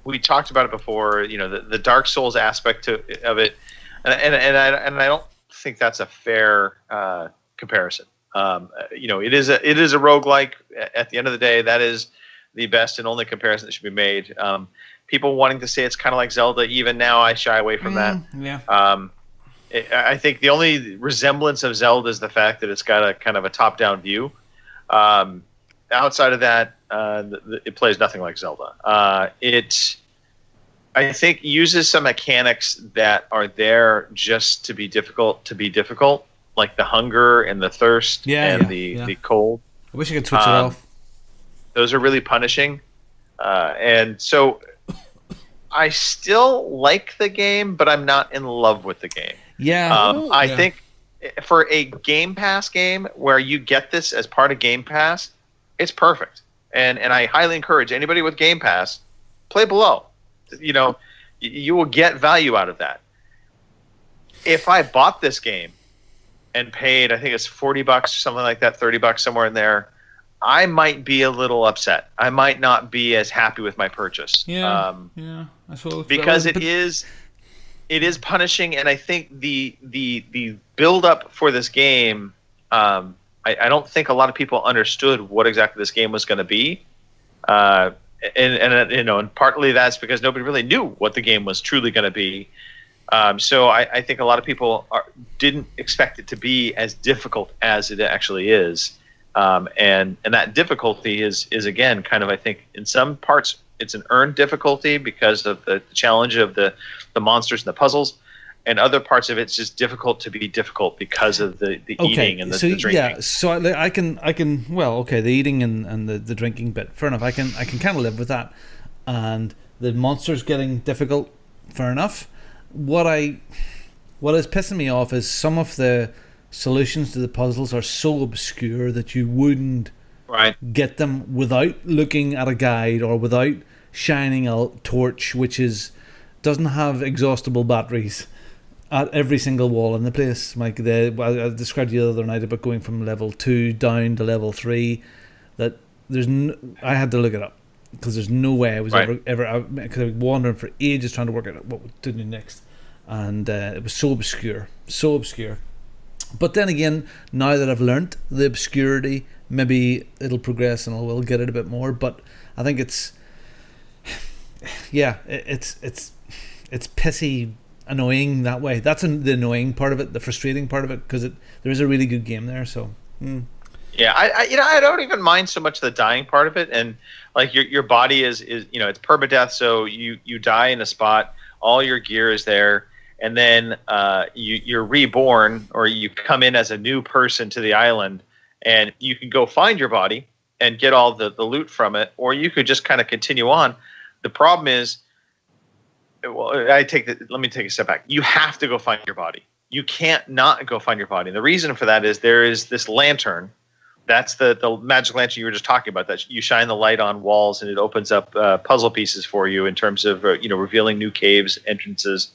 we talked about it before. The Dark Souls aspect of it, and I don't think that's a fair comparison. It is a roguelike. At the end of the day, that is the best and only comparison that should be made. People wanting to say it's kind of like Zelda, even now I shy away from that. Yeah. I think the only resemblance of Zelda is the fact that it's got a kind of a top-down view. Outside of that, it plays nothing like Zelda. It, I think, uses some mechanics that are there just to be difficult. Like the hunger and the thirst the cold. I wish I could switch it off. Those are really punishing. And so I still like the game, but I'm not in love with the game. I think for a Game Pass game where you get this as part of Game Pass, it's perfect. And I highly encourage anybody with Game Pass, play Below. You will get value out of that. If I bought this game and paid, I think it's $40 or something like that, $30 somewhere in there, I might be a little upset. I might not be as happy with my purchase. I suppose because it is punishing, and I think the build up for this game, I I don't think a lot of people understood what exactly this game was going to be. And partly that's because nobody really knew what the game was truly going to be. So I think a lot of people didn't expect it to be as difficult as it actually is. And that difficulty is again, kind of, I think in some parts it's an earned difficulty because of the challenge of the monsters and the puzzles. And other parts of it's just difficult to be difficult because of the eating and the drinking. Yeah, so I can. Well, okay, the eating and the drinking bit, fair enough. I can kind of live with that, and the monsters getting difficult, fair enough. What is pissing me off is some of the solutions to the puzzles are so obscure that you wouldn't get them without looking at a guide or without shining a torch, which doesn't have exhaustible batteries at every single wall in the place. Like I described the other night about going from level 2 down to level 3. That I had to look it up because there's no way I was ever I could have wandering for ages trying to work out what to do next, and it was so obscure. But then again, now that I've learnt the obscurity, maybe it'll progress and we'll get it a bit more. But I think it's pissy. Annoying that way. That's the annoying part of it, the frustrating part of it, because there is a really good game there. So yeah, I don't even mind so much the dying part of it, and like your body is it's permadeath, so you die in a spot, all your gear is there, and then you're reborn, or you come in as a new person to the island, and you can go find your body and get all the loot from it, or you could just kind of continue on. The problem is, well, let me take a step back. You have to go find your body. You can't not go find your body. And the reason for that is there is this lantern. That's the magic lantern you were just talking about. That you shine the light on walls and it opens up puzzle pieces for you in terms of revealing new caves, entrances.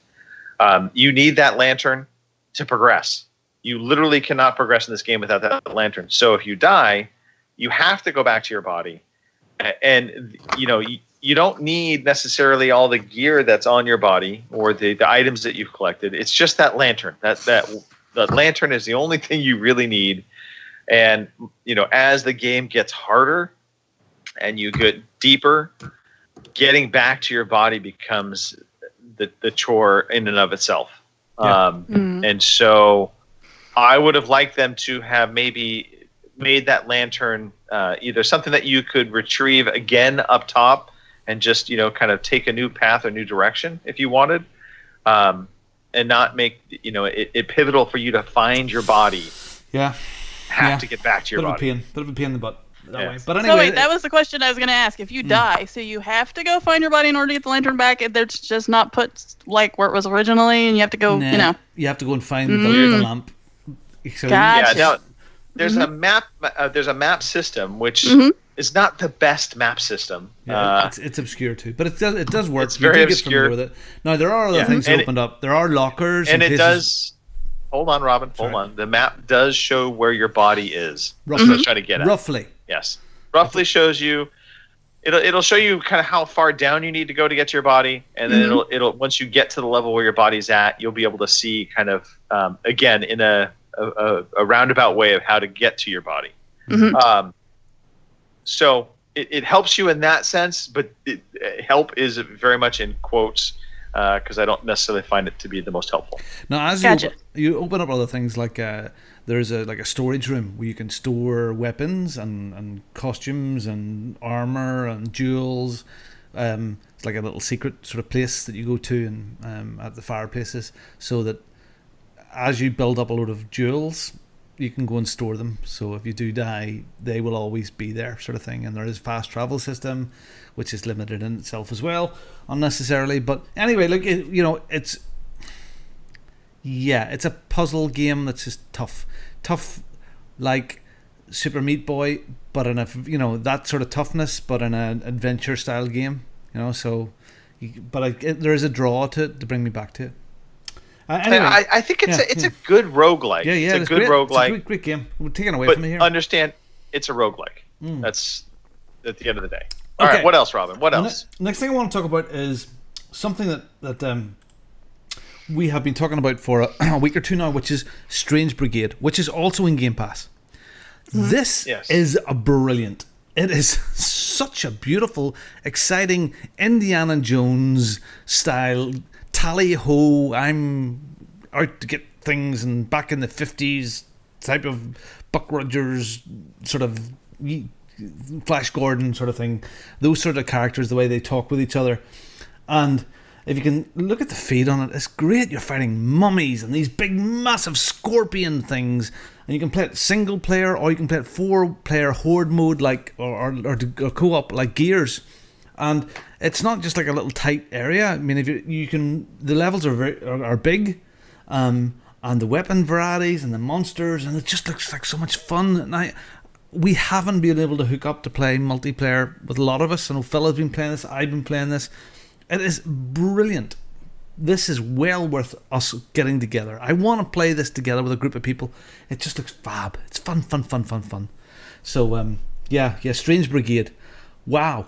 You need that lantern to progress. You literally cannot progress in this game without that lantern. So if you die, you have to go back to your body, and you don't need necessarily all the gear that's on your body or the items that you've collected. It's just that lantern. The lantern is the only thing you really need. And as the game gets harder and you get deeper, getting back to your body becomes the chore in and of itself. Yeah. And so I would have liked them to have maybe made that lantern either something that you could retrieve again up top and just kind of take a new path or new direction if you wanted, and not make it pivotal for you to find your body. Yeah, to get back to your body. Bit of a pain in the butt that way. But So anyway, wait, that was the question I was going to ask. If you die, so you have to go find your body in order to get the lantern back. It's just not put like where it was originally, and you have to go. You have to go and find the lamp. So, Gotcha. Yeah. Now, there's a map. There's a map system which is not the best map system. Yeah, it's obscure too, but it does work. It's very obscure. With it. Now there are other things that opened up. There are lockers, and it places. Does. Hold on, Robin. Hold on. The map does show where your body is. Roughly. That's what I was trying to get at. Roughly. Yes. Roughly shows you. It'll show you kind of how far down you need to go to get to your body, and then it'll once you get to the level where your body's at, you'll be able to see kind of again in a roundabout way of how to get to your body. So it helps you in that sense, but help is very much in quotes because I don't necessarily find it to be the most helpful. Now, as you open up other things like there's a storage room where you can store weapons and costumes and armor and jewels. It's like a little secret sort of place that you go to and at the fireplaces, so that as you build up a load of jewels, you can go and store them. So if you do die, they will always be there, sort of thing. And there is fast travel system, which is limited in itself as well, unnecessarily. But anyway, like it's a puzzle game that's just tough, like Super Meat Boy, but in a that sort of toughness, but in an adventure style game. So, there is a draw to bring me back to it. Anyway, I think it's a good roguelike. Yeah, it's a good roguelike. It's a great game. We're taking away but from it here. Understand, it's a roguelike. That's at the end of the day. All right, what else, Robin? What else? Next thing I want to talk about is something that we have been talking about for a week or two now, which is Strange Brigade, which is also in Game Pass. This Yes. is a brilliant. It is such a beautiful, exciting Indiana Jones style. Tally ho! I'm out to get things, and back in the 50s type of Buck Rogers sort of Flash Gordon sort of thing. Those sort of characters, the way they talk with each other, and if you can look at the feed on it, it's great. You're fighting mummies and these big, massive scorpion things. And you can play it single player, or you can play it 4-player horde mode, like or co-op like Gears. And it's not just like a little tight area. I mean, if you can, the levels are big, and the weapon varieties and the monsters, and it just looks like so much fun. And we haven't been able to hook up to play multiplayer with a lot of us. I know Phila's been playing this. I've been playing this. It is brilliant. This is well worth us getting together. I want to play this together with a group of people. It just looks fab. It's fun. So, Strange Brigade. Wow.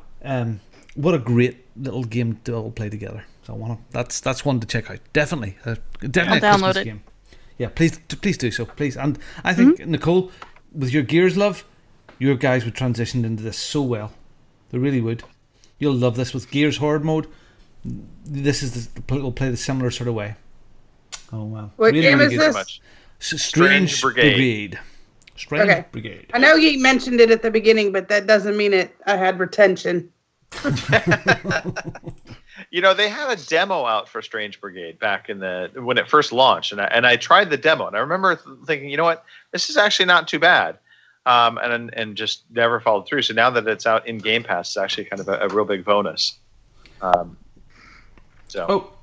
What a great little game to all play together. So that's one to check out. Definitely. Definitely I'll a Christmas download it. game. Yeah, please do so. Please. And I think, Nicole, with your Gears love, your guys would transition into this so well. They really would. You'll love this with Gears Horde mode. This is will play the similar sort of way. Oh wow! What really, game really is good. this? Strange Brigade. Strange Okay. Brigade. I know you mentioned it at the beginning, but that doesn't mean I had retention. You know, they had a demo out for Strange Brigade back when it first launched, and I tried the demo, and I remember thinking, you know what, this is actually not too bad, and just never followed through. So now that it's out in Game Pass, it's actually kind of a real big bonus.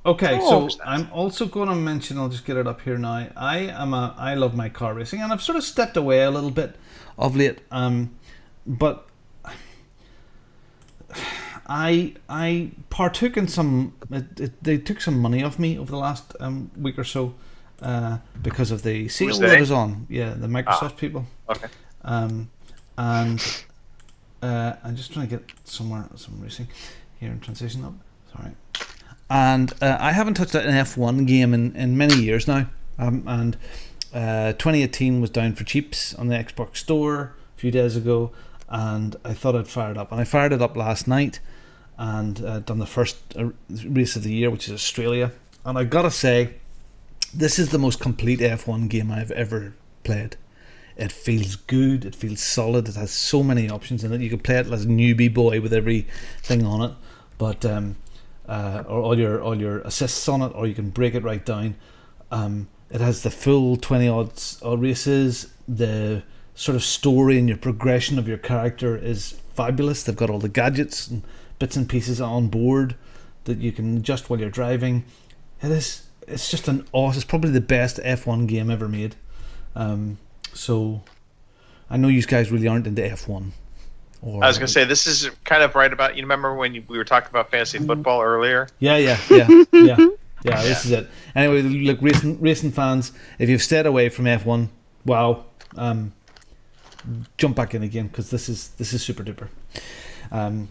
Okay. So I'm also going to mention. I'll just get it up here now. I love my car racing, and I've sort of stepped away a little bit of late. But I partook in some. They took some money off me over the last week or so because of the sale that was on. Yeah, the Microsoft people. Okay. And I'm just trying to get some racing here in transition up. Sorry. And I haven't touched an F1 game in many years now. And 2018 was down for cheaps on the Xbox Store a few days ago, and I thought I'd fire it up. And I fired it up last night and done the first race of the year, which is Australia. And I gotta say, this is the most complete F1 game I've ever played. It feels good, it feels solid, it has so many options in it. You can play it as a newbie boy with everything on it, but or all your assists on it, or you can break it right down. It has the full 20 odd races. The sort of story and your progression of your character is fabulous. They've got all the gadgets and bits and pieces on board that you can adjust while you're driving. It's just it's probably the best F1 game ever made. So I know you guys really aren't into F1. I was going to say, this is kind of right about, you remember when we were talking about fantasy football earlier? Yeah. This is it. Anyway, look, racing fans, if you've stayed away from F1, wow, jump back in again, because this is super duper. And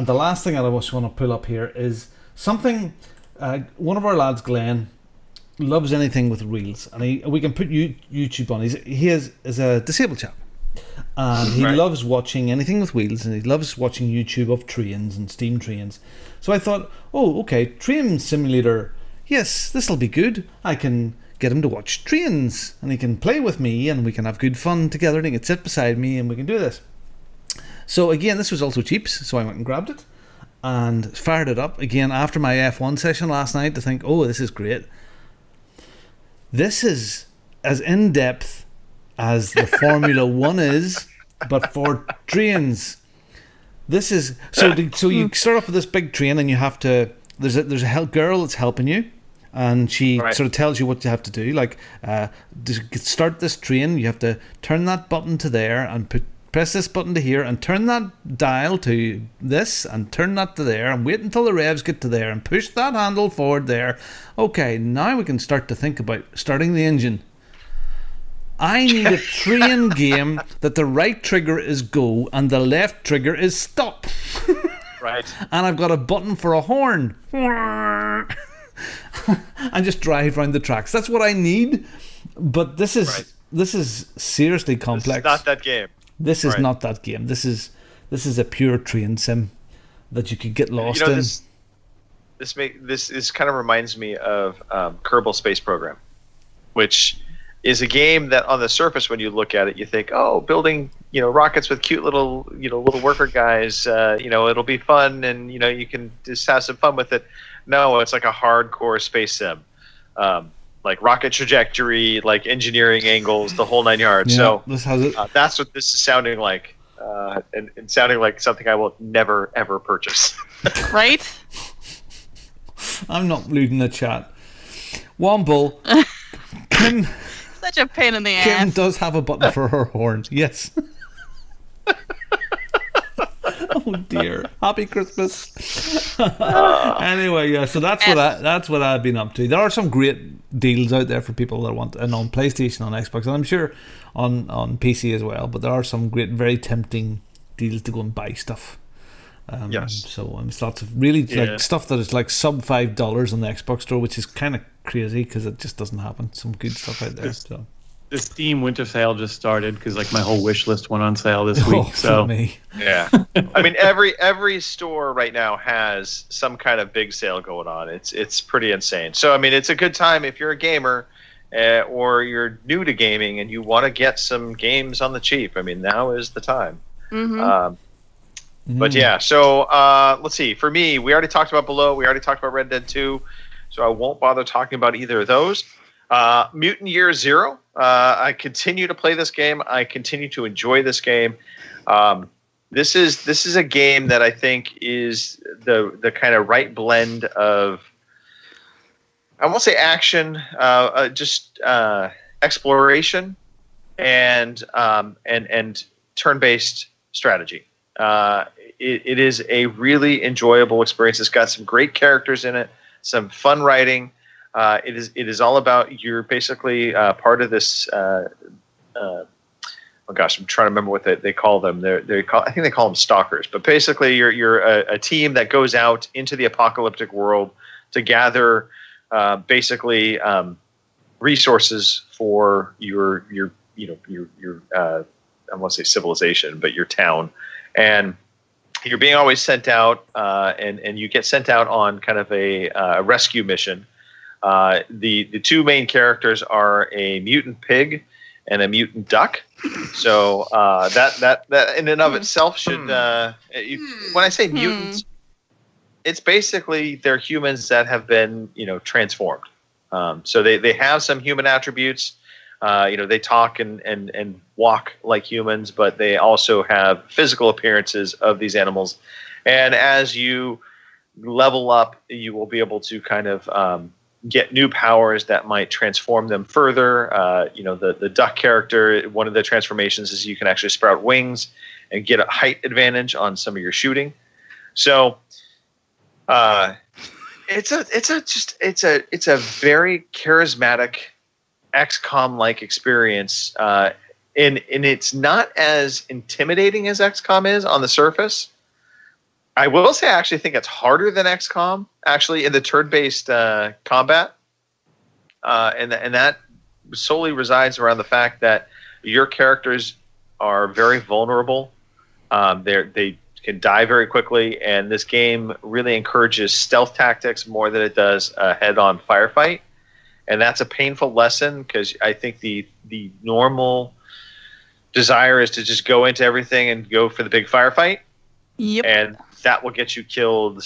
the last thing I just want to pull up here is something. One of our lads, Glenn, loves anything with wheels, and we can put YouTube on. He is a disabled chap. And he loves watching anything with wheels, and he loves watching YouTube of trains and steam trains. So I thought, train simulator, yes, this'll be good. I can get him to watch trains, and he can play with me, and we can have good fun together, and he can sit beside me, and we can do this. So again, this was also cheaps, so I went and grabbed it and fired it up again after my F1 session last night to think, this is great. This is as in-depth as the Formula 1 is, but for trains. This is so you start off with this big train, and you have to. There's a girl that's helping you, and she sort of tells you what you have to do. Like to start this train, you have to turn that button to there, and press this button to here, and turn that dial to this, and turn that to there, and wait until the revs get to there, and push that handle forward there. Okay, now we can start to think about starting the engine. I need a train game that the right trigger is go and the left trigger is stop. Right. And I've got a button for a horn. And just drive around the tracks. That's what I need. But this is this is seriously complex. This is not that game. This is Right. not that game. This is a pure train sim that you could get lost You know, in. this kind of reminds me of Kerbal Space Program, which is a game that on the surface, when you look at it, you think, oh, building, rockets with cute little worker guys, it'll be fun, and you can just have some fun with it. No, it's like a hardcore space sim, like rocket trajectory, like engineering angles, the whole 9 yards. Yeah, So this has it. that's what this is sounding like, and sounding like something I will never ever purchase. Right? I'm not losing the chat. Womble. Kim Such a pain in the Kim ass. does have a button for her horns. Yes. Oh dear. Happy Christmas. Anyway, yeah. So that's what I've been up to. There are some great deals out there for people that want, and on PlayStation, on Xbox, and I'm sure on PC as well. But there are some great, very tempting deals to go and buy stuff. Yes. So there's lots of really like stuff that is like sub $5 on the Xbox store, which is kind of crazy because it just doesn't happen. Some good stuff out there. So. The Steam winter sale just started because like my whole wish list went on sale this week. Oh, So for me. Yeah, I mean every store right now has some kind of big sale going on. It's pretty insane. So I mean it's a good time if you're a gamer or you're new to gaming and you want to get some games on the cheap. I mean now is the time. Mm-hmm. But yeah, so let's see. For me, we already talked about Below. We already talked about Red Dead 2, so I won't bother talking about either of those. Mutant Year Zero. I continue to play this game. I continue to enjoy this game. This is a game that I think is the kind of right blend of, I won't say action, just exploration and turn-based strategy. It is a really enjoyable experience. It's got some great characters in it, some fun writing. It is all about, you're basically part of this. Oh gosh, I'm trying to remember what they call them. I think they call them stalkers. But basically, you're a team that goes out into the apocalyptic world to gather basically resources for your I won't say civilization, but your town. And you're being always sent out, and you get sent out on kind of a rescue mission. The two main characters are a mutant pig and a mutant duck. So that in and of itself should. When I say mutants, it's basically they're humans that have been transformed. So they have some human attributes. They talk and walk like humans, but they also have physical appearances of these animals. And as you level up, you will be able to kind of get new powers that might transform them further. The duck character, one of the transformations is you can actually sprout wings and get a height advantage on some of your shooting. So it's a very charismatic XCOM-like experience, and it's not as intimidating as XCOM is on the surface. I will say I actually think it's harder than XCOM, actually, in the turn-based combat, and that solely resides around the fact that your characters are very vulnerable. They can die very quickly, and this game really encourages stealth tactics more than it does a head-on firefight. And that's a painful lesson because I think the normal desire is to just go into everything and go for the big firefight. Yep. And that will get you killed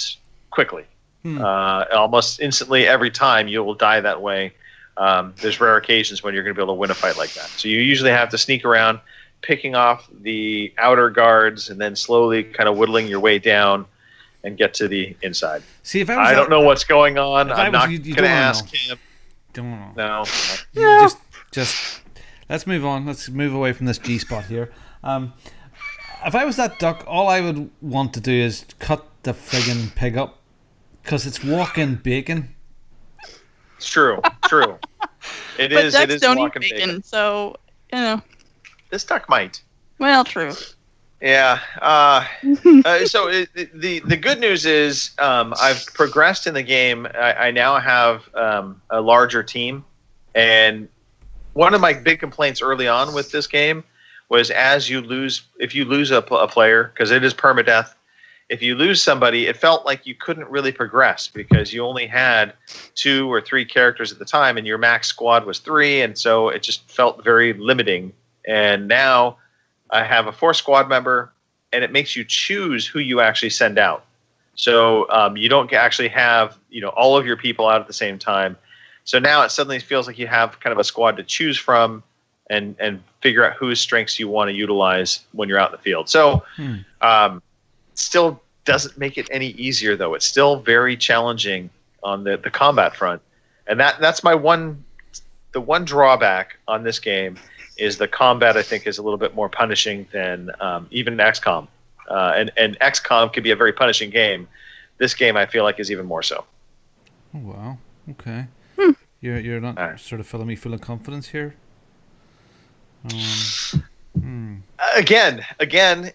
quickly. Almost instantly every time you will die that way. There's rare occasions when you're going to be able to win a fight like that. So you usually have to sneak around, picking off the outer guards and then slowly kind of whittling your way down and get to the inside. See, if I don't know what's going on. I'm not going to ask him. Don't know. No. Just let's move on. Let's move away from this G spot here. If I was that duck, all I would want to do is cut the friggin' pig up because it's walking bacon. It's true. It but is. ducks It is don't eat walking bacon, so this duck might. Well, true. Yeah. So the good news is I've progressed in the game. I now have a larger team, and one of my big complaints early on with this game was if you lose a player, because it is permadeath, if you lose somebody, it felt like you couldn't really progress because you only had 2 or 3 characters at the time and your max squad was 3, and so it just felt very limiting. And now I have a 4 squad member, and it makes you choose who you actually send out. So you don't actually have all of your people out at the same time. So now it suddenly feels like you have kind of a squad to choose from and figure out whose strengths you want to utilize when you're out in the field. So still doesn't make it any easier, though. It's still very challenging on the combat front. And that's the one drawback on this game is the combat, I think, is a little bit more punishing than even XCOM. And XCOM could be a very punishing game. This game, I feel like, is even more so. Oh, wow. Okay. You're not sort of filling me full of confidence here? Again,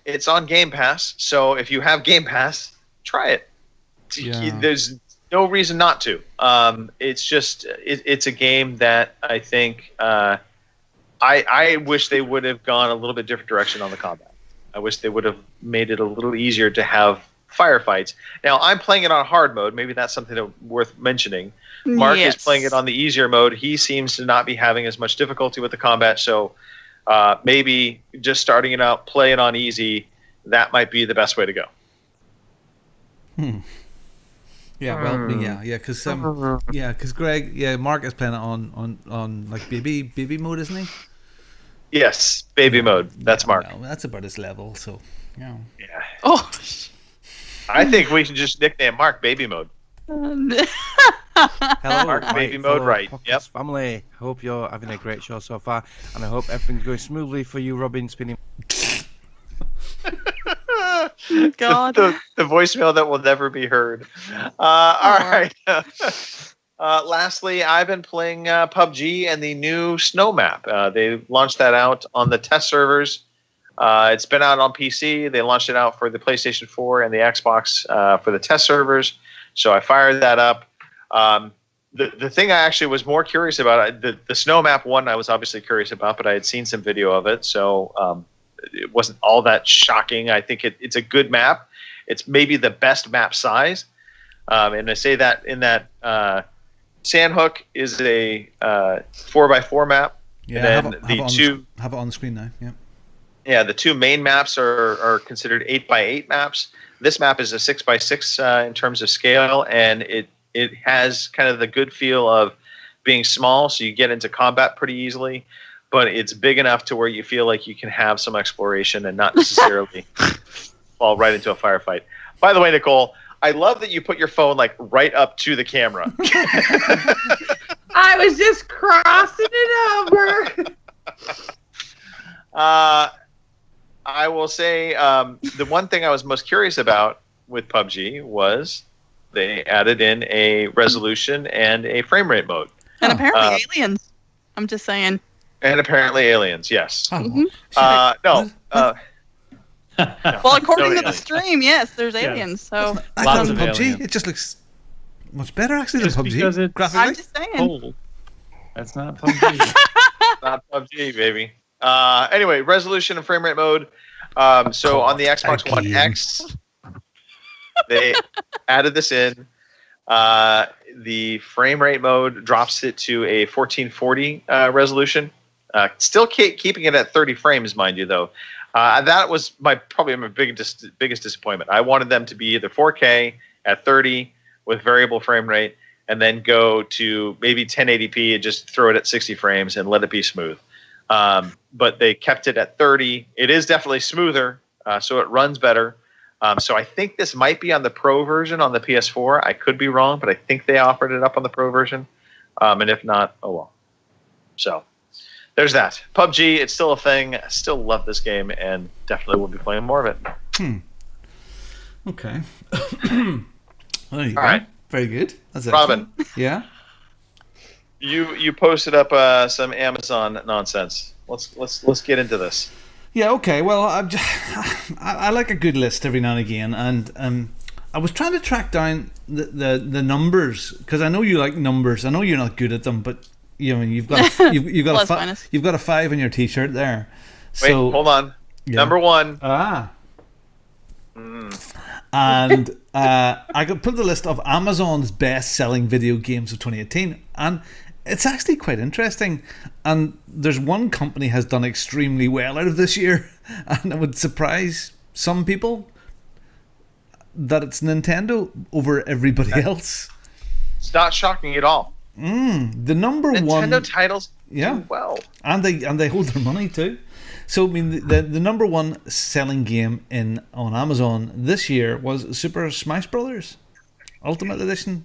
it's on Game Pass, so if you have Game Pass, try it. Yeah. There's no reason not to. It's just it's a game that I think I wish they would have gone a little bit different direction on the combat. I wish they would have made it a little easier to have firefights. Now I'm playing it on hard mode. Maybe that's something worth mentioning. Mark is playing it on the easier mode. He seems to not be having as much difficulty with the combat, so maybe just starting it out, play it on easy, that might be the best way to go. Yeah, well, because Mark is playing it on like baby mode, isn't he? Yes, baby mode. That's Mark. Well, that's about his level, so yeah. Oh, I think we should just nickname Mark Baby Mode. Hello, Mark Baby Mode, right? Yep. Family. Hope you're having a great show so far, and I hope everything's going smoothly for you, Robin. Spinning. God. The voicemail that will never be heard. All right. Lastly, I've been playing PUBG and the new Snow map. They launched that out on the test servers. It's been out on PC. They launched it out for the PlayStation 4 and the Xbox for the test servers. So I fired that up. The thing I actually was more curious about, the Snow map one I was obviously curious about, but I had seen some video of it. So it wasn't all that shocking. I think it's a good map. It's maybe the best map size. And I say that in that Sandhook is a 4x4 map. Yeah, and then have it on the screen now. Yeah. Yeah, the 2 main maps are considered 8x8 maps. This map is a 6x6 in terms of scale, and it has kind of the good feel of being small, so you get into combat pretty easily, but it's big enough to where you feel like you can have some exploration and not necessarily fall right into a firefight. By the way, Nicole, I love that you put your phone like right up to the camera. I was just crossing it over. I will say the one thing I was most curious about with PUBG was they added in a resolution and a frame rate mode. And apparently aliens. I'm just saying. And apparently aliens, yes. Mhm. No. Well, according to the stream, yes, there's aliens. So I thought it was PUBG. It just looks much better actually than PUBG. Because it's graphically. I'm just saying. cold. That's not PUBG. Not PUBG, baby. Anyway, resolution and frame rate mode. So on the Xbox One X, they added this in. The frame rate mode drops it to a 1440 resolution. Still keeping it at 30 frames, mind you, though. That was probably my biggest disappointment. I wanted them to be either 4K at 30 with variable frame rate, and then go to maybe 1080p and just throw it at 60 frames and let it be smooth. But they kept it at 30. It is definitely smoother, so it runs better. So I think this might be on the Pro version on the PS4. I could be wrong, but I think they offered it up on the Pro version. And if not, oh well. So there's that. PUBG, it's still a thing. I still love this game and definitely will be playing more of it. Okay. There you go. Right. Very good. That's Robin. excellent. Yeah. You posted up some Amazon nonsense. Let's get into this. Yeah. Okay. Well, I like a good list every now and again, and I was trying to track down the numbers because I know you like numbers. I know you're not good at them, but you've got a, you've got Plus a minus. you've got a 5 on your T-shirt there. Wait, So hold on. yeah. Number one. And I could put the list of Amazon's best-selling video games of 2018, and it's actually quite interesting. And there's one company has done extremely well out of this year, and it would surprise some people that it's Nintendo over everybody else. It's not shocking at all. The number one Nintendo titles do well. and they hold their money too. So I mean, the number one selling game on Amazon this year was Super Smash Brothers Ultimate Edition,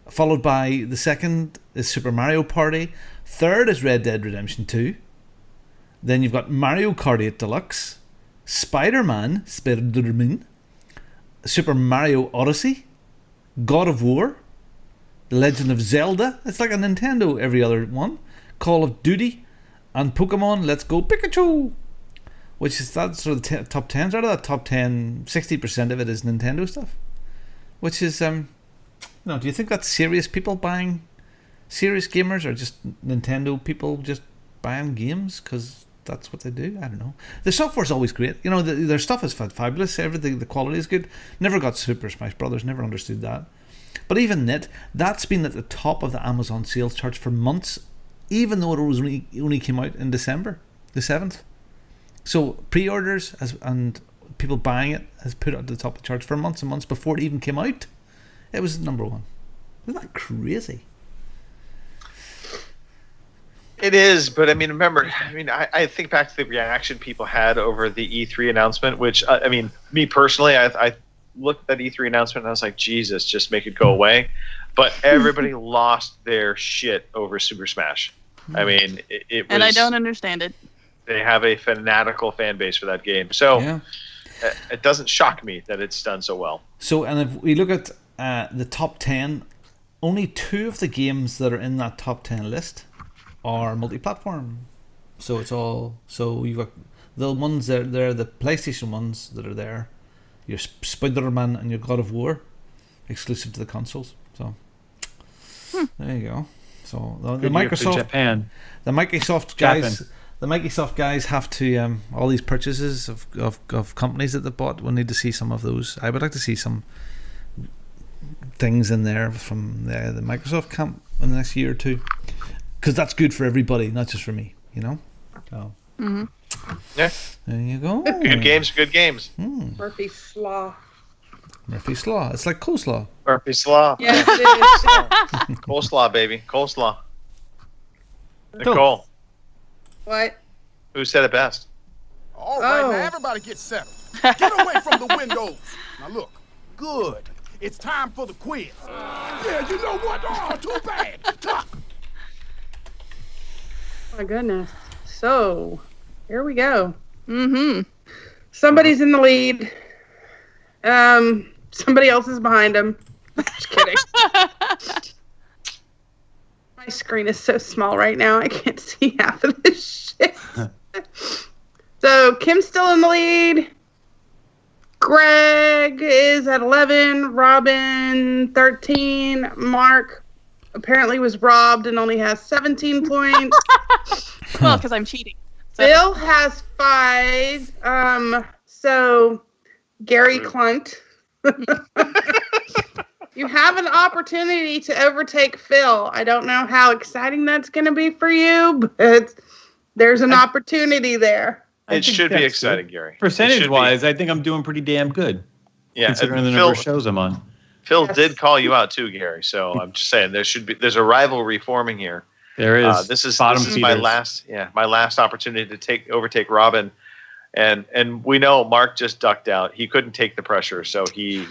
followed by the second is Super Mario Party, third is Red Dead Redemption 2. Then you've got Mario Kart 8 Deluxe, Spider-Man, Super Mario Odyssey, God of War, The Legend of Zelda. It's like a Nintendo every other one. Call of Duty, and Pokemon Let's Go Pikachu, which is that sort of top 10s. Out of that top 10, 60% of it is Nintendo stuff, which is do you think that's serious people buying, serious gamers, or just Nintendo people just buying games because that's what they do? I don't know. The software's always great. Their stuff is fabulous. Everything, the quality is good. Never got Super Smash Brothers. Never understood that. But even that's been at the top of the Amazon sales charts for months, even though it was only came out in December the 7th. So pre-orders and people buying it has put it at the top of the charts for months and months before it even came out. It was number one. Isn't that crazy? It is, but I mean, remember, I think back to the reaction people had over the E3 announcement, which, me personally, I looked at that E3 announcement and I was like, Jesus, just make it go away. But everybody lost their shit over Super Smash. I mean, it was... And I don't understand it. They have a fanatical fan base for that game. So it doesn't shock me that it's done so well. So, and if we look at the top 10, only 2 of the games that are in that top 10 list are multi-platform. So it's all... So you've got the ones that are the PlayStation ones that are there. Your Spider-Man and your God of War, exclusive to the consoles. So there you go. So the Microsoft guys have to all these purchases of companies that they bought. We'll need to see some of those. I would like to see some things in there from the Microsoft camp in the next year or two, because that's good for everybody, not just for me. So. Yeah. There you go. Good games. Murphy's Law. Murphy's Law. It's like coleslaw. Murphy's Law. Yes, it is. Coleslaw, baby. Coleslaw. Cool. Nicole. What? Who said it best? All right, now everybody get settled. Get away from the windows. Now look, good. It's time for the quiz. Yeah, you know what? Oh, too bad. Tough. My goodness. So, here we go. Somebody's in the lead. Somebody else is behind him. Just kidding. My screen is so small right now, I can't see half of this shit. So, Kim's still in the lead. Greg is at 11. Robin, 13. Mark apparently was robbed and only has 17 points. Well, because I'm cheating. So. Bill has 5. So Gary Clunt. You have an opportunity to overtake Phil. I don't know how exciting that's going to be for you, but there's an opportunity there. It should be exciting, Gary. Percentage-wise, I think I'm doing pretty damn good. Yeah, considering the number of shows I'm on. Phil did call you out too, Gary. So I'm just saying there's a rivalry forming here. There is. This is my last opportunity to overtake Robin, and we know Mark just ducked out. He couldn't take the pressure, so he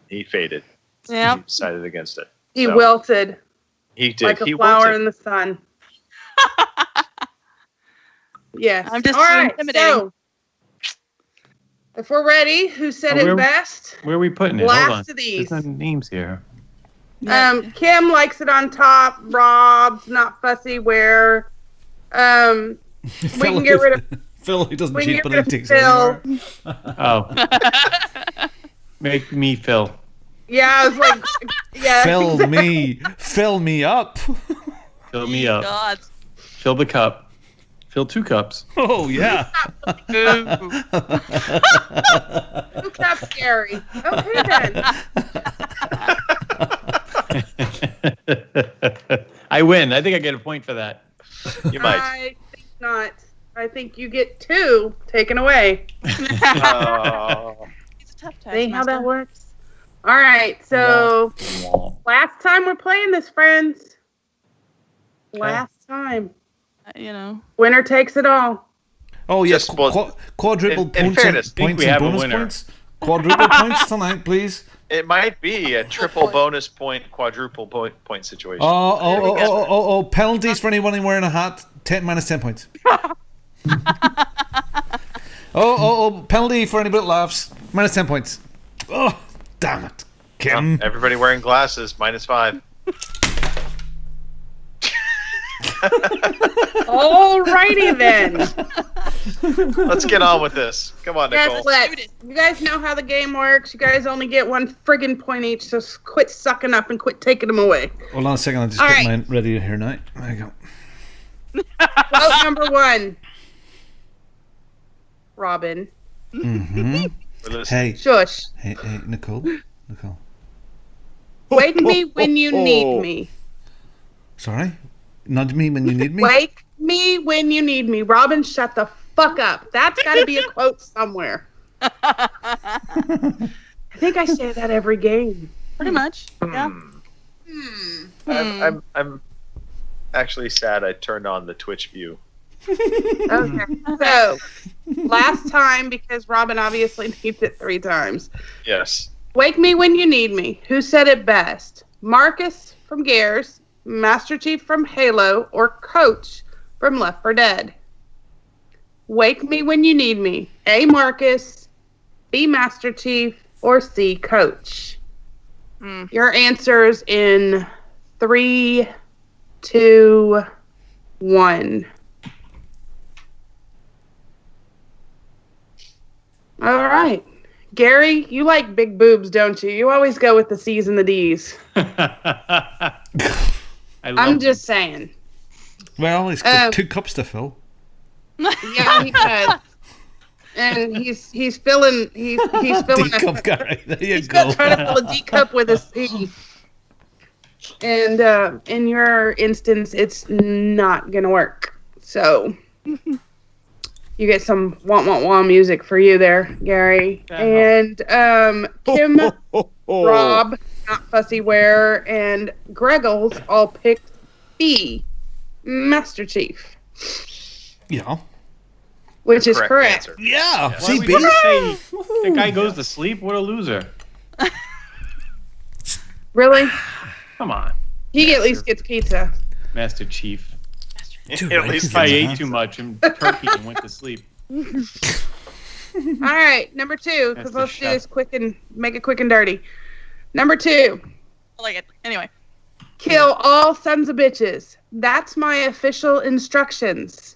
faded. Yeah, he decided against it. He wilted. He did. Like a he flower wilted. in the sun. Yes. I'm just all right. intimidating. So, if we're ready, who said it best? Where are we putting it? Last Hold on. of these. There's no names here. Kim likes it on top. Rob's not fussy where. We can get rid of Phil. He doesn't cheat, but he takes Phil. Oh. Make me Phil. Yeah, I was like, yeah. Fill me up. Fill me up. God. Fill the cup. Fill 2 cups. Oh, yeah. 2 cups, Gary. Okay, then. I win. I think I get a point for that. You might. I think not. I think you get 2 taken away. It's a tough task. See how that works? All right, so last time we're playing this, friends. Last time. You know. Winner takes it all. Oh, yes. Quadruple in points, fairness, points we and have a bonus winner. points. Quadruple points tonight, please. It might be a triple bonus point, quadruple point situation. Oh, penalties for anyone wearing a hat. 10 minus 10 points. Penalty for anybody that laughs. Minus 10 points. Oh, damn it. Kim. Everybody wearing glasses, -5. Alrighty then. Let's get on with this. Come on, Nicole. You guys know how the game works. You guys only get 1 friggin' point each, so quit sucking up and quit taking them away. Hold on a second. I'll just get mine ready here now. There you go. Vote number 1. Robin. Mm-hmm. Hey. Shush. Hey, Nicole. Wake me when you need me. Sorry? Nudge me when you need me? Wake me when you need me. Robin, shut the fuck up. That's got to be a quote somewhere. I think I say that every game. Pretty much. Yeah. I'm actually sad I turned on the Twitch view. Okay. So, last time, because Robin obviously needs it 3 times. Yes. Wake me when you need me. Who said it best? Marcus from Gears, Master Chief from Halo, or Coach from Left 4 Dead? Wake me when you need me. A. Marcus, B. Master Chief, or C. Coach. Your answers in 3, 2, 1. All right. Gary, you like big boobs, don't you? You always go with the C's and the D's. I'm just saying. Well, he's got 2 cups to fill. Yeah, he does. And he's filling filling D-cup guy. There you he's go. trying to fill a D cup with a C. And in your instance, it's not gonna work. So you get some wah music for you there, Gary. And Kim, Rob, Not Fussy Ware, and Greggles all picked B, Master Chief. Yeah. Which is correct. Answer. Yeah. Why See, we just say the guy goes to sleep? What a loser. Really? Come on. He at least gets pizza. Master Chief. At least I ate too much and turkey and went to sleep. All right, number 2, because let's do this quick and make it quick and dirty. Number 2. I like it. Anyway. Kill all sons of bitches. That's my official instructions.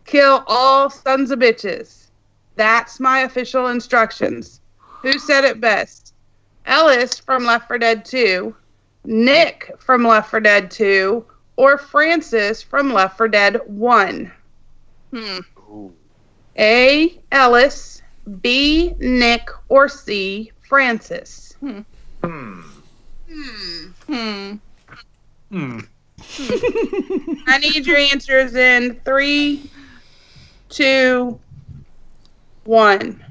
Kill all sons of bitches. That's my official instructions. Who said it best? Ellis from Left 4 Dead 2, Nick from Left 4 Dead 2, or Francis from Left 4 Dead 1? A. Ellis, B. Nick, or C. Francis? I need your answers in 3, 2, 1.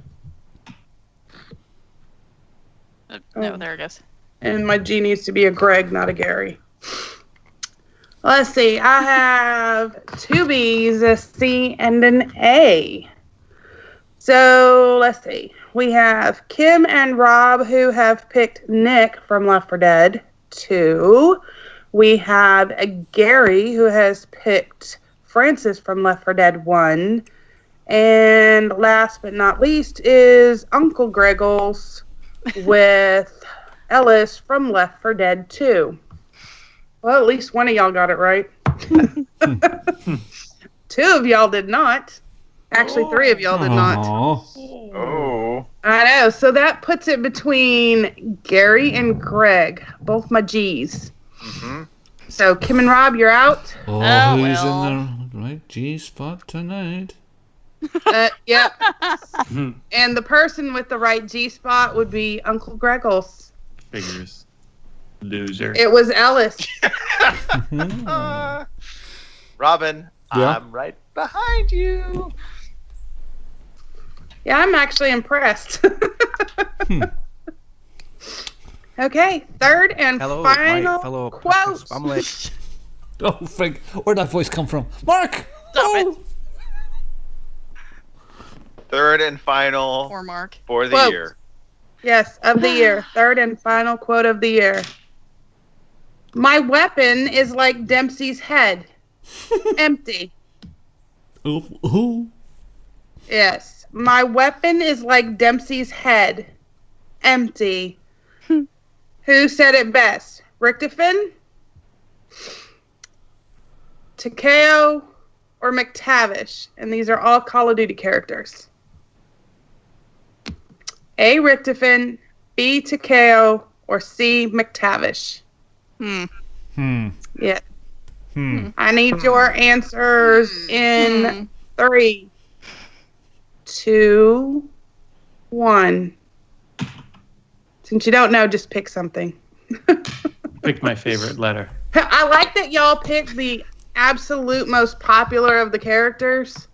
No, there it goes. And my G needs to be a Greg, not a Gary. Let's see. I have 2 B's, a C, and an A. So let's see. We have Kim and Rob who have picked Nick from Left 4 Dead 2. We have a Gary who has picked Francis from Left 4 Dead 1. And last but not least is Uncle Greggles with Ellis from Left 4 Dead 2. Well, at least one of y'all got it right. 2 of y'all did not. Actually, 3 of y'all did not. Oh. I know. So that puts it between Gary and Greg, both my G's. So Kim and Rob, you're out. Oh, who's in the right G spot tonight? Yep. And the person with the right G spot would be Uncle Greggles. Figures. Loser. It was Ellis. Robin, Yeah? I'm right behind you. Yeah, I'm actually impressed. Okay, third and Hello, my final fellow quote. podcast family. Oh, Frank, where'd that voice come from? Mark! Stop it. Third and final Poor Mark. for the Quote. year. Yes, of the year. Third and final quote of the year. My weapon is like Dempsey's head. Empty. Who? Yes. My weapon is like Dempsey's head. Empty. Who said it best? Richtofen? Takeo? Or McTavish? And these are all Call of Duty characters. A. Richtofen, B. Takeo, or C. McTavish? Yeah. I need your answers in 3, 2, 1. Since you don't know, just pick something. Pick my favorite letter. I like that y'all picked the absolute most popular of the characters.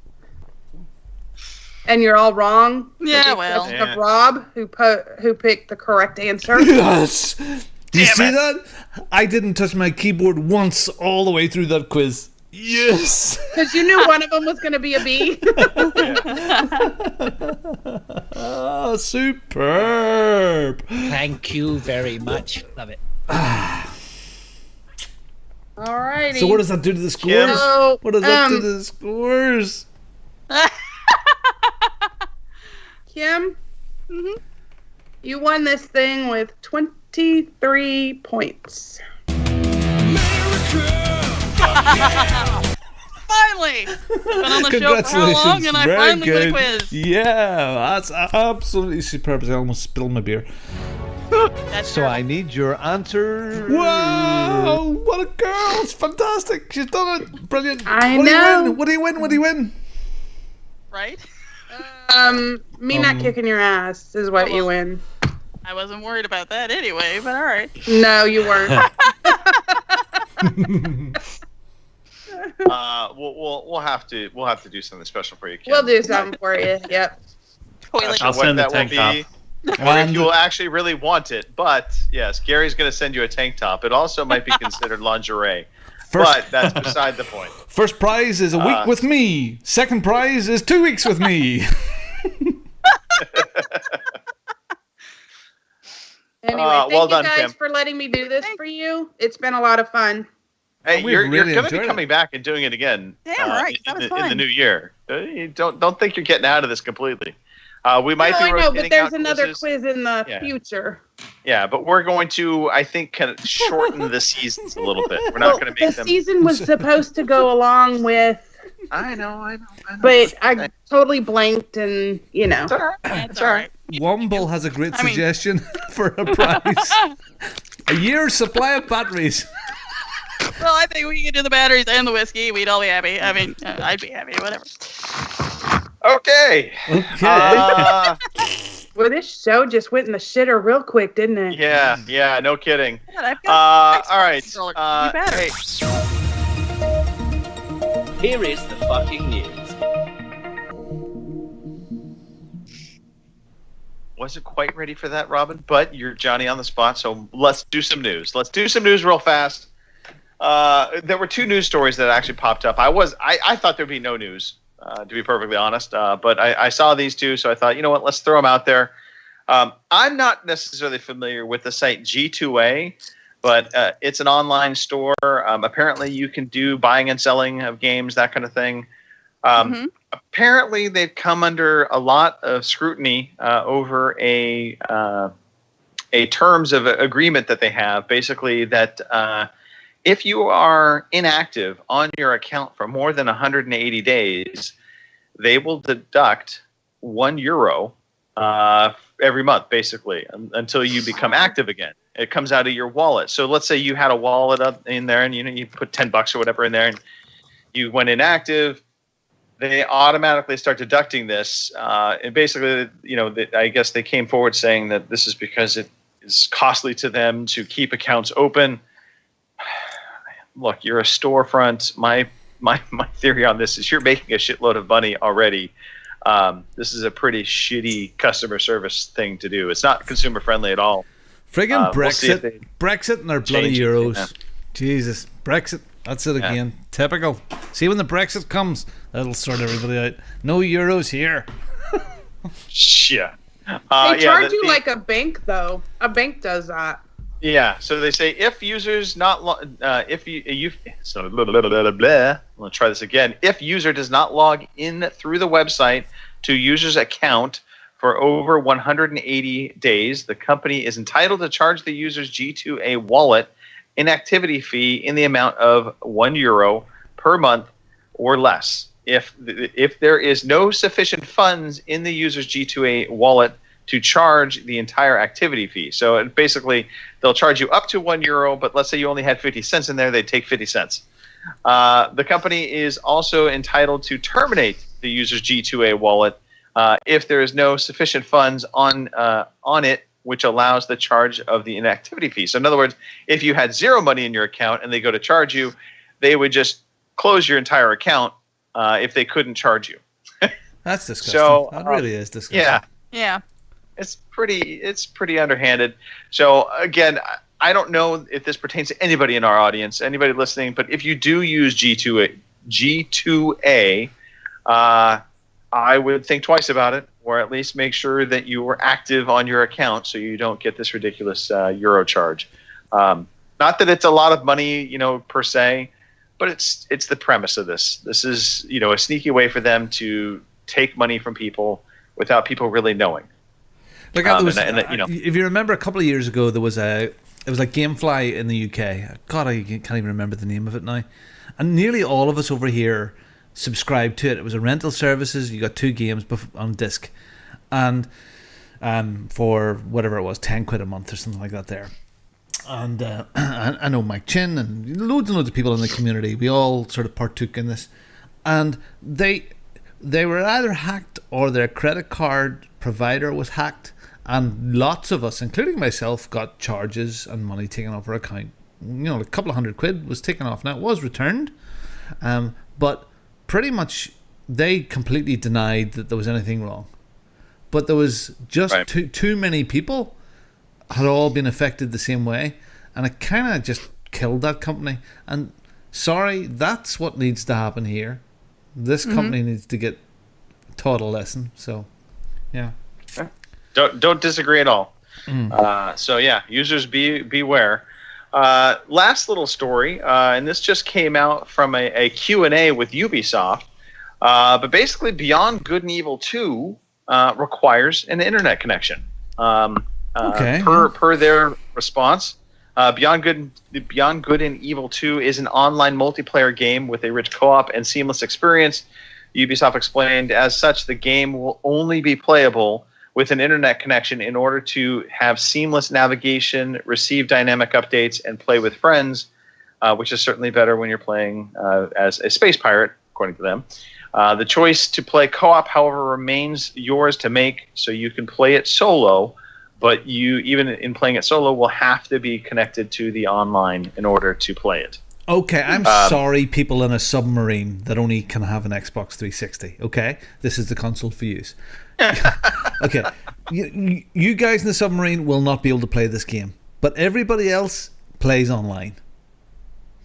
And you're all wrong. Yeah, with the well. exception of Rob, who picked the correct answer. Yes! Do you see that? I didn't touch my keyboard once all the way through that quiz. Yes! Because you knew one of them was going to be a B. Oh, superb! Thank you very much. Love it. Alrighty. So what does that do to the scores? So, What does that do to the scores? Kim, you won this thing with 23 points. Finally! Been on the show for how long and I Very finally got a good. quiz. Yeah, that's absolutely superb. I almost spilled my beer. So I need your answer. Wow, what a girl! It's fantastic. She's done it. Brilliant. I What know. What do you win? What do you win? Right? Me not kicking your ass is what you win. I wasn't worried about that anyway, but alright. No, you weren't. We'll have to do something special for you, Kim. We'll do something for you. Yep. Not sure I'll what send the that will tank top. be, or if you will actually really want it. But yes, Gary's going to send you a tank top. It also might be considered lingerie, but that's beside the point. First prize is a week with me. Second prize is 2 weeks with me. Anyway, well thank done, you guys Kim. for letting me do this for you. It's been a lot of fun. Hey, we've you're really going to be enjoyed coming back and doing it again. Damn right, that was in fun. the new year. You don't think you're getting out of this completely. We might be I know, but rotating there's out another quizzes. quiz in the Yeah. future. Yeah, but we're going to, I think, kind of shorten the seasons a little bit. We're not going to make the them. season was supposed to go along with, I know. but I totally blanked, and you know. That's alright. Womble has a great I mean- suggestion for a prize. A year's supply of batteries. Well, I think we could do the batteries and the whiskey. We'd all be happy. I mean, I'd be happy, whatever. Okay. Okay. Well, this show just went in the shitter real quick, didn't it? Yeah, no kidding. God, I've got All right. Xbox controller. Hey, Here is the fucking news. wasn't quite ready for that, Robin, but you're Johnny on the spot, so let's do some news. Let's do some news real fast. There were 2 news stories that actually popped up. I thought there'd be no news, to be perfectly honest, but I saw these 2, so I thought, you know what, let's throw them out there. I'm not necessarily familiar with the site G2A, but it's an online store. Apparently, you can do buying and selling of games, that kind of thing. Apparently, they've come under a lot of scrutiny over a terms of agreement that they have. Basically, that if you are inactive on your account for more than 180 days, they will deduct €1 every month, basically, until you become active again. It comes out of your wallet. So let's say you had a wallet up in there, and you put $10 or whatever in there, and you went inactive. They automatically start deducting this, and basically, I guess they came forward saying that this is because it is costly to them to keep accounts open. Look, you're a storefront. My theory on this is you're making a shitload of money already. This is a pretty shitty customer service thing to do. It's not consumer friendly at all. Friggin' Brexit. Brexit and their bloody euros. Yeah. Jesus. Brexit. That's it again. Typical. See, when the Brexit comes, that'll sort everybody out. No euros here. Yeah. They charge you like a bank, though. A bank does that. Yeah. So they say if users not if you so blah, blah, blah, blah, blah. I'm gonna try this again. If user does not log in through the website to user's account for over 180 days, the company is entitled to charge the user's G2A wallet inactivity fee in the amount of €1 per month or less. If there is no sufficient funds in the user's G2A wallet to charge the entire activity fee. So basically, they'll charge you up to €1, but let's say you only had 50 cents in there, they'd take 50 cents. The company is also entitled to terminate the user's G2A wallet if there is no sufficient funds on it, which allows the charge of the inactivity fee. So in other words, if you had zero money in your account and they go to charge you, they would just close your entire account if they couldn't charge you. That's disgusting. So, that really is disgusting. Yeah. It's pretty underhanded. So again, I don't know if this pertains to anybody in our audience, anybody listening, but if you do use G2A, I would think twice about it, or at least make sure that you are active on your account so you don't get this ridiculous euro charge. Not that it's a lot of money, per se, but it's the premise of this. This is, a sneaky way for them to take money from people without people really knowing. Like if you remember, a couple of years ago, it was like GameFly in the UK. God, I can't even remember the name of it now. And nearly all of us over here subscribed to it. It was a rental services. You got 2 games on disc, and for whatever it was, £10 a month or something like that there. And I know Mike Chin and loads and loads of people in the community. We all sort of partook in this, and they were either hacked or their credit card provider was hacked, and lots of us, including myself, got charges and money taken off our account. A couple of £100 was taken off. Now it was returned, but pretty much they completely denied that there was anything wrong. But there was just too many people had all been affected the same way, and it kind of just killed that company. And sorry, that's what needs to happen here. This company needs to get taught a lesson. So, yeah. Don't disagree at all. So yeah, users beware. Last little story, and this just came out from a Q&A with Ubisoft. But basically, Beyond Good and Evil 2 requires an internet connection. Per their response, Beyond Good and Evil 2 is an online multiplayer game with a rich co-op and seamless experience. Ubisoft explained, as such, the game will only be playable with an internet connection in order to have seamless navigation, receive dynamic updates, and play with friends, which is certainly better when you're playing as a space pirate, according to them. The choice to play co-op, however, remains yours to make, so you can play it solo, but you, even in playing it solo, will have to be connected to the online in order to play it. Okay, I'm sorry, people in a submarine that only can have an Xbox 360. Okay, this is the console for use. Okay, you guys in the submarine will not be able to play this game, but everybody else plays online.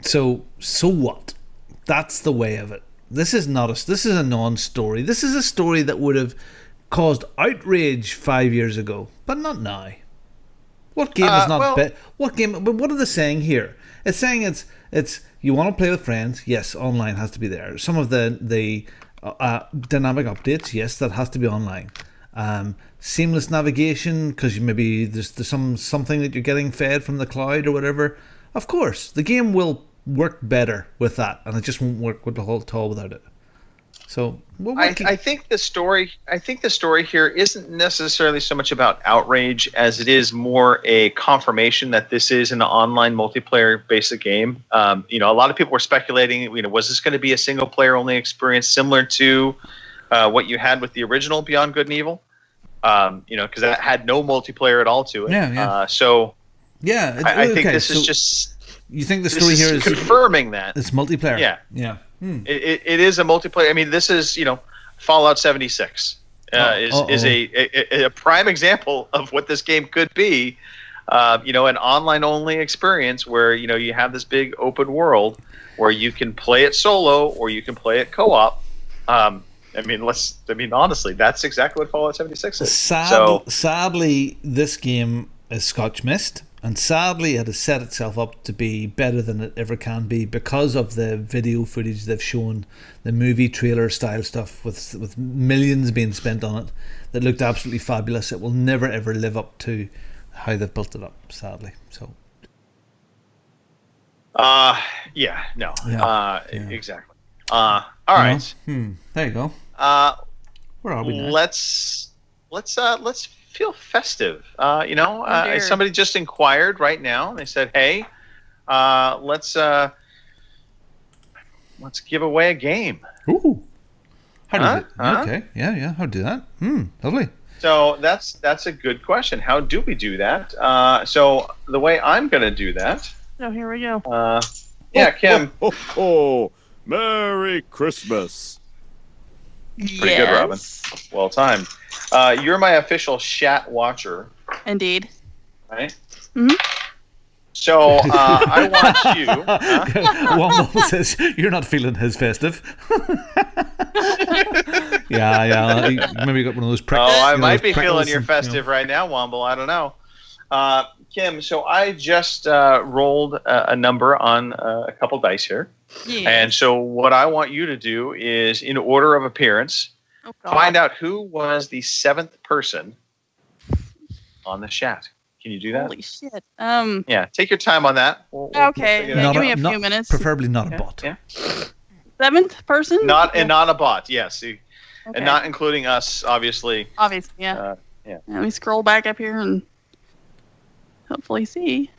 So what? That's the way of it. This is a non-story. This is a story that would have caused outrage 5 years ago, but not now. What game is not what game? But what are they saying here? It's saying it's you want to play with friends. Yes, online has to be there. Some of the dynamic updates, yes, that has to be online. Seamless navigation, because maybe there's something that you're getting fed from the cloud or whatever. Of course, the game will work better with that, and it just won't work with the whole at all without it. So I think the story here isn't necessarily so much about outrage as it is more a confirmation that this is an online multiplayer basic game. A lot of people were speculating, was this going to be a single player only experience similar to what you had with the original Beyond Good and Evil? Because that had no multiplayer at all to it. Yeah. I think this is just. You think the story here is confirming that it's multiplayer? Yeah. It is a multiplayer. I mean, this is Fallout 76 is a prime example of what this game could be. An online only experience where you have this big open world where you can play it solo or you can play it co-op. Honestly, that's exactly what Fallout 76 is. Sadly, this game is Scotch Mist. And sadly, it has set itself up to be better than it ever can be because of the video footage they've shown, the movie trailer style stuff with millions being spent on it that looked absolutely fabulous. It will never ever live up to how they've built it up, sadly. So. Exactly. All right. There you go. Where are we now? Let's feel festive. Somebody just inquired right now. They said, "Hey, let's give away a game." Ooh. Okay. Yeah. How do that? Lovely. So that's a good question. How do we do that? So the way I'm going to do that. Oh, here we go. Kim. Merry Christmas. Pretty good, Robin. Well timed. You're my official chat watcher. Indeed. Right? Mm-hmm. So I want you. Womble says you're not feeling his festive. yeah. Maybe you got one of those prickles. I might be feeling your festive right now, Womble. I don't know. Kim, so I just rolled a number on a couple dice here. Yeah. And so what I want you to do is, in order of appearance, find out who was the 7th person on the chat. Can you do that? Holy shit. Yeah, take your time on that. Okay, give me a few minutes. Preferably not a bot. Yeah. 7th person? Not a bot, yes. Okay. And not including us, obviously. Obviously, yeah. Let me scroll back up here and hopefully see.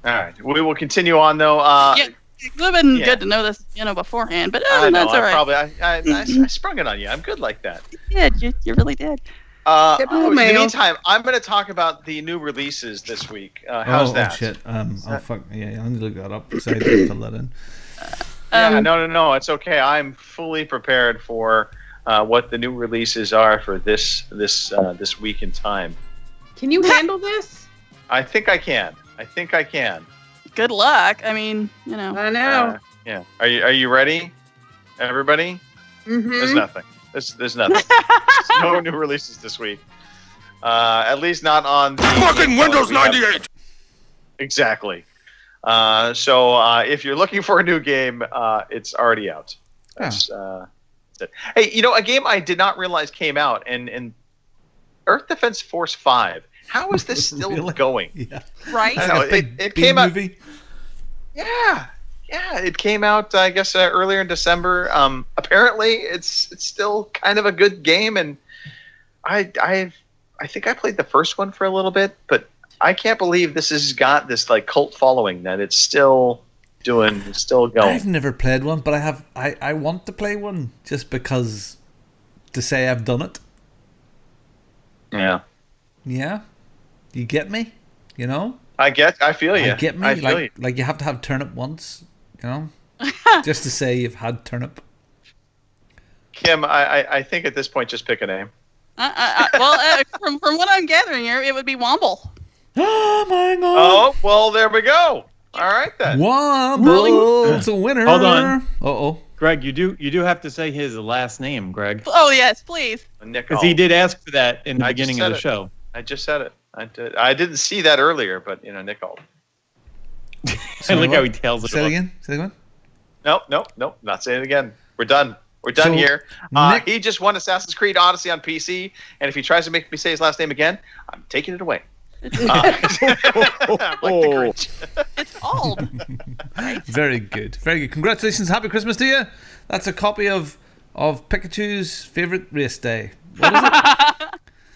All right, we will continue on though. It would have been good to know this, beforehand, but that's all right. I sprung it on you. I'm good like that. You did. You really did. In the meantime, I'm going to talk about the new releases this week. How's that? Oh shit! Fuck yeah! I need to look that up because I didn't fill that in. No, it's okay. I'm fully prepared for what the new releases are for this week in time. Can you handle this? I think I can. Good luck. I mean, I know. Yeah. Are you ready, everybody? Mm-hmm. There's nothing. There's nothing. There's no new releases this week. At least not on the fucking Windows 98. Exactly. So if you're looking for a new game, it's already out. That's it. Hey, a game I did not realize came out, and Earth Defense Force 5. How is this still really? going? Yeah. Right? It came out. Yeah, it came out. I guess earlier in December. Apparently, it's still kind of a good game, and I think I played the first one for a little bit, but I can't believe this has got this cult following that it's still going. I've never played one, but I want to play one just because to say I've done it. Yeah. Yeah. You get me? I feel you. You get me? I feel you. Like you have to have turnip once, just to say you've had turnip. Kim, I think at this point just pick a name. From what I'm gathering here, it would be Womble. Oh my god! Oh well, there we go. All right then. Womble's a winner. Hold on. Uh-oh. Greg, you do have to say his last name, Greg. Oh yes, please. Nicole. Because he did ask for that in the beginning of the show. I just said it. I didn't see that earlier, but Nicole. I like how he tells it. Say it again. Nope. Not saying it again. We're done. Here. He just won Assassin's Creed Odyssey on PC, and if he tries to make me say his last name again, I'm taking it away. Like the Grinch. It's old. Very good. Very good. Congratulations. Happy Christmas to you. That's a copy of Pikachu's favorite race day. What is it?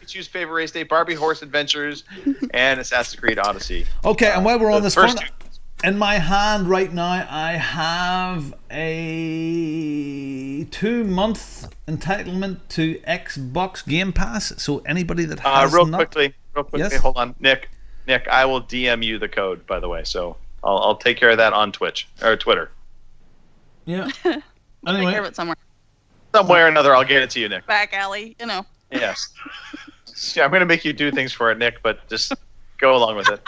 Pikachu's favorite race day, Barbie Horse Adventures, and Assassin's Creed Odyssey. Okay, and while we're on this first front, in my hand right now, I have a 2-month entitlement to Xbox Game Pass. So anybody that has real quickly, Yes? hold on, Nick, I will DM you the code, by the way. So I'll take care of that on Twitch or Twitter. Yeah. Take Anyway, care of it somewhere. Somewhere or another, I'll get it to you, Nick. Back alley, you know. Yes. Yeah, I'm going to make you do things for it, Nick, but just go along with it.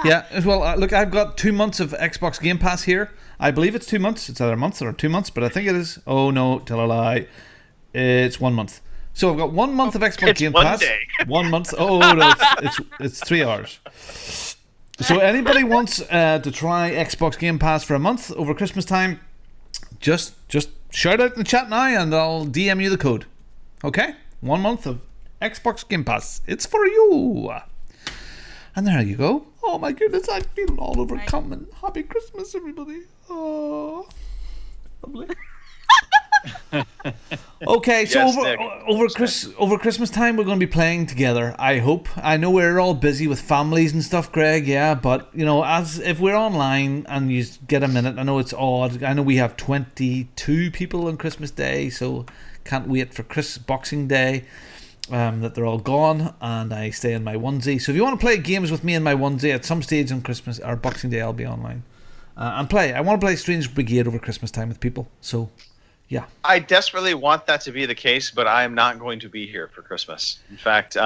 yeah. Well, look, I've got 2 months of Xbox Game Pass here. I believe it's 2 months. It's either a month or 2 months, but I think it is. Oh no, tell a lie. It's 1 month. So I've got 1 month of Xbox Game Pass. Day. 1 month. Oh no, it's 3 hours. So anybody wants to try Xbox Game Pass for a month over Christmas time, just shout out in the chat now, and I'll DM you the code. Okay, 1 month of Xbox Game Pass. It's for you. And there you go. Oh my goodness, I'm feeling all overcome. Happy Christmas, everybody. Oh, lovely. Okay, so Yes, over Christmas time we're going to be playing together. I hope. I know we're all busy with families and stuff, Greg. Yeah, but you know, as if we're online and you get a minute, I know it's odd. I know we have 22 people on Christmas Day, so can't wait for Boxing Day. That they're all gone, and I stay in my onesie. So if you want to play games with me in my onesie at some stage on Christmas or Boxing Day, I'll be online and play. I want to play Strange Brigade over Christmas time with people. So. Yeah, I desperately want that to be the case, but I am not going to be here for Christmas. In fact,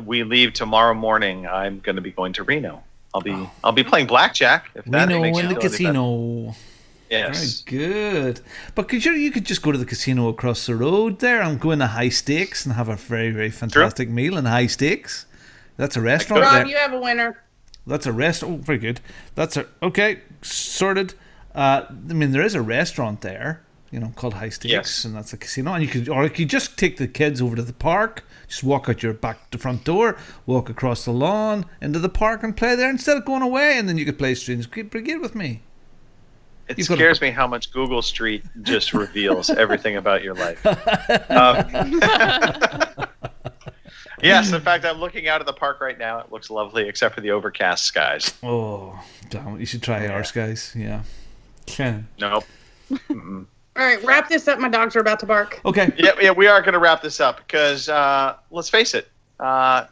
we leave tomorrow morning. I'm going to be going to Reno. I'll be playing blackjack. If that Reno makes in you the feel any casino. better. Yes. Very good. But you could just go to the casino across the road there and go into High Stakes and have a very, very fantastic meal in High Stakes. That's a restaurant Rob, there. you have a winner. That's a restaurant. Oh, very good. Okay, sorted. I mean, there is a restaurant there, you know, called High Stakes, and that's a casino. And you could just take the kids over to the park, just walk out the front door, walk across the lawn into the park and play there instead of going away. And then you could play Strange Brigade with me. It scares me how much Google Street just reveals everything about your life. Yes, in fact, I'm looking out of the park right now. It looks lovely, except for the overcast skies. Oh, damn it. You should try our skies. Yeah. Nope. All right, wrap this up. My dogs are about to bark. Okay. Yeah, we are going to wrap this up because let's face it,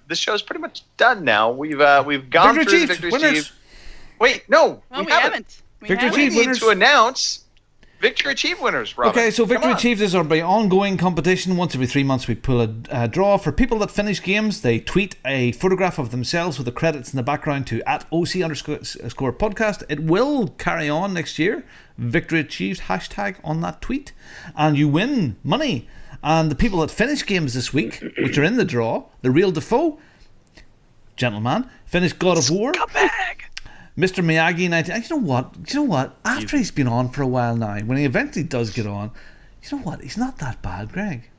this show's pretty much done now. We've gone through the Victory Achieved. Wait, no, we haven't. We need to announce Victory Achieved winners, Robin. Okay, so Victory Achieved is our ongoing competition. Once every 3 months we pull a draw. For people that finish games, they tweet a photograph of themselves with the credits in the background to @OC_podcast. It will carry on next year. Victory Achieved hashtag on that tweet. And you win money. And the people that finish games this week, which are in the draw, the Real Defoe, gentleman, finished God of War. Mr. Miyagi 19. You know what? After he's been on for a while now, when he eventually does get on, you know what? He's not that bad, Greg.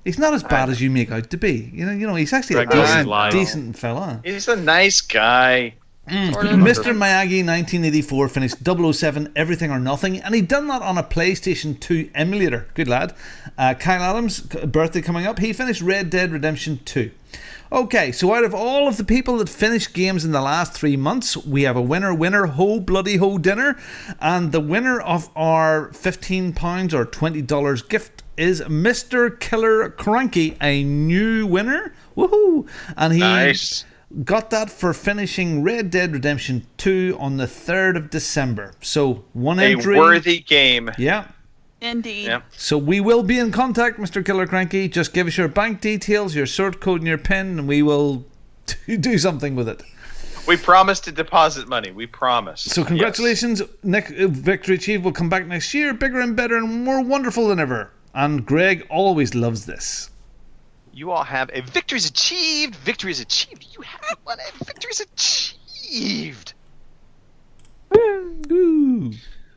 He's not as bad as you make out to be. You know, he's actually a decent fella. He's a nice guy. Mr. Miyagi 1984 finished 007 Everything or Nothing, and he'd done that on a PlayStation 2 emulator. Good lad. Kyle Adams' birthday coming up. He finished Red Dead Redemption 2. Okay, so out of all of the people that finished games in the last 3 months, we have a winner, ho bloody ho dinner, and the winner of our £15 or $20 gift is Mr. Killer Cranky, a new winner. Woohoo! And he got that for finishing Red Dead Redemption 2 on the 3rd of December. So one entry. A worthy game. Yeah. Indeed. Yep. So we will be in contact, Mr. Killer Cranky. Just give us your bank details, your sort code, and your PIN, and we will do something with it. We promise to deposit money. We promise. So congratulations. Next Victory Achieved will come back next year, bigger and better and more wonderful than ever. And Greg always loves this. You all have a Victories Achieved. Victories Achieved. You have one. A Victories Achieved. Woo.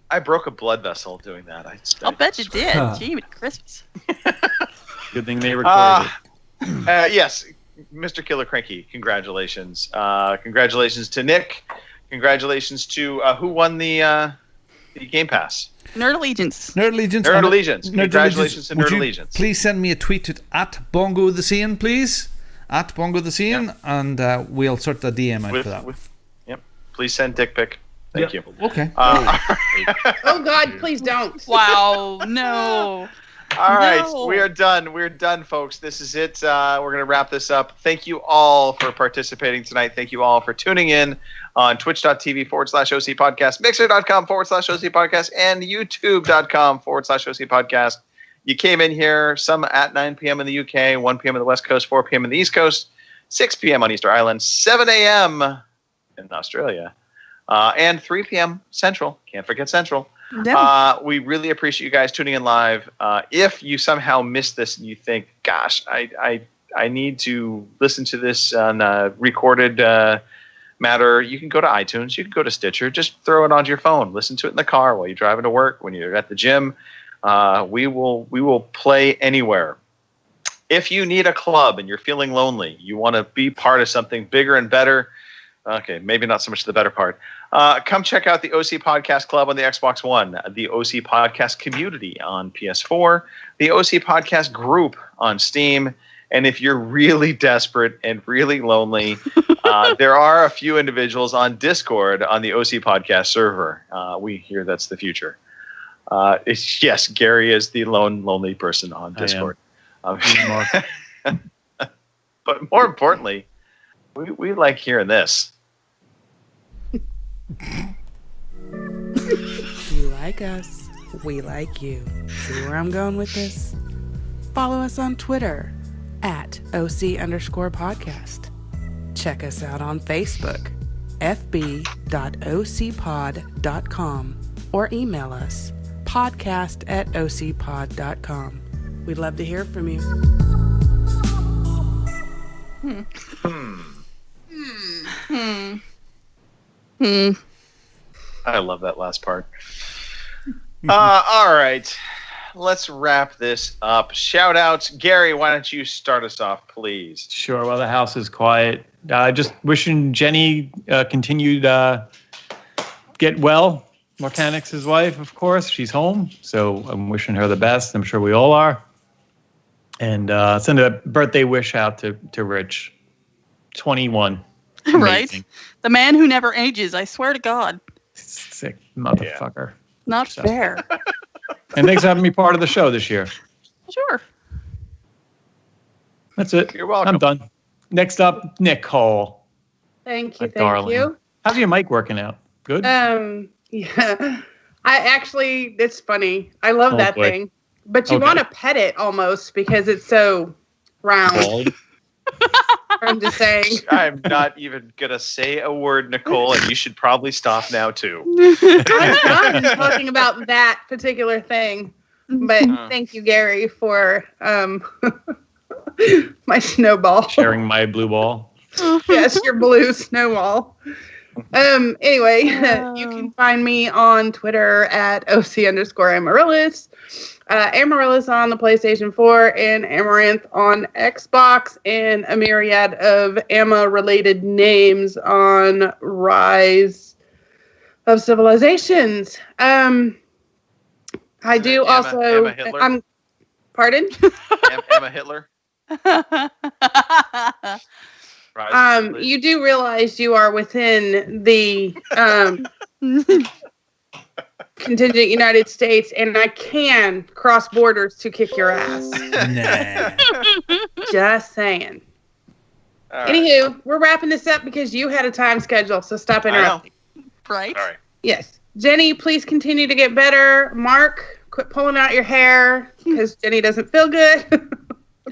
I broke a blood vessel doing that. I'll bet you did. Gee, Christmas. Good thing they recorded. Yes. Mr. Killer Cranky, congratulations. Congratulations to Nick. Congratulations to who won the Game Pass? Nerd Allegiance. Nerd Allegiance. Nerd Allegiance. Congratulations to Nerd Allegiance. Please send me a tweet at Bongo the Saiyan, please. At Bongo the Saiyan, and we'll sort the DM out for that. Yep. Please send dick pic. Thank you. Okay. Oh God, please don't. Wow, no. All right, we are done. We're done, folks. This is it. We're going to wrap this up. Thank you all for participating tonight. Thank you all for tuning in on twitch.tv/OC Podcast, mixer.com/OC Podcast, and youtube.com/OC Podcast. You came in here, some at 9 p.m. in the UK, 1 p.m. in the West Coast, 4 p.m. in the East Coast, 6 p.m. on Easter Island, 7 a.m. in Australia, and 3 p.m. Central. Can't forget Central. We really appreciate you guys tuning in live. If you somehow missed this and you think, gosh, I need to listen to this on recorded matter, you can go to iTunes, you can go to Stitcher, just throw it onto your phone, listen to it in the car while you're driving to work, when you're at the gym. We will play anywhere. If you need a club and you're feeling lonely, you want to be part of something bigger and better. Okay, maybe not so much the better part. Come check out the OC Podcast Club on the Xbox One, the OC Podcast Community on PS4, the OC Podcast Group on Steam, and if you're really desperate and really lonely, there are a few individuals on Discord on the OC Podcast server. We hear that's the future. Yes, Gary is the lone, lonely person on Discord. But more importantly, we like hearing this. You like us, we like you. See where I'm going with this? Follow us on Twitter at OC_podcast. Check us out on Facebook, fb.ocpod.com, or email us, podcast@ocpod.com. We'd love to hear from you. I love that last part. All right. Let's wrap this up. Shout outs. Gary, why don't you start us off, please? Sure. While the house is quiet, just wishing Jenny continued get well. Mechanics' wife, of course. She's home. So I'm wishing her the best. I'm sure we all are. And send a birthday wish out to Rich. 21. Amazing. Right? The man who never ages, I swear to God. Sick motherfucker. Not fair. And thanks for having me part of the show this year. Sure. That's it. You're welcome. I'm done. Next up, Nicole. Thank you. Darling. You. How's your mic working out? Good? Yeah. It's funny. I love that thing. But you want to pet it almost because it's so round. I'm just saying. I'm not even going to say a word, Nicole, and you should probably stop now, too. I'm done talking about that particular thing. But thank you, Gary, for my snowball. Sharing my blue ball. Yes, your blue snowball. Anyway, you can find me on Twitter at OC_Amaryllis. Amaryllis on the PlayStation 4 and Amaranth on Xbox, and a myriad of Amma-related names on Rise of Civilizations. I do also. Emma Hitler? Pardon? Emma Hitler? You do realize you are within the contingent United States, and I can cross borders to kick your ass. Nah. Just saying. Right. Anywho, we're wrapping this up because you had a time schedule, so stop interrupting. Right? All right. Yes. Jenny, please continue to get better. Mark, quit pulling out your hair because Jenny doesn't feel good.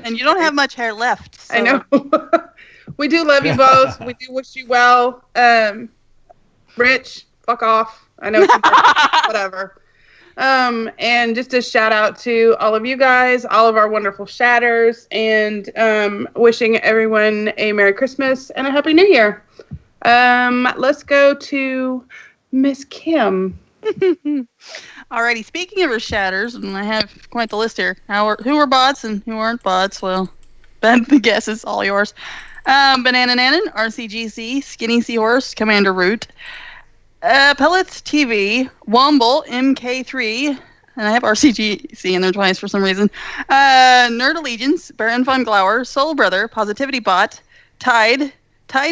And you don't have much hair left. So. I know. We do love you both. We do wish you well. Rich, fuck off. I know. Whatever. And just a shout out to all of you guys, all of our wonderful shatters, and wishing everyone a Merry Christmas and a Happy New Year. Let's go to Miss Kim. Alrighty, speaking of her shatters, and I have quite the list here. Who were bots and who aren't bots? Well, Then the guess is all yours. Banana Nanon, RCGC, Skinny Seahorse, Commander Root, Pellets TV, Womble, MK3, and I have RCGC in there twice for some reason. Nerd Allegiance, Baron Von Glauer, Soul Brother, Positivity Bot, Tide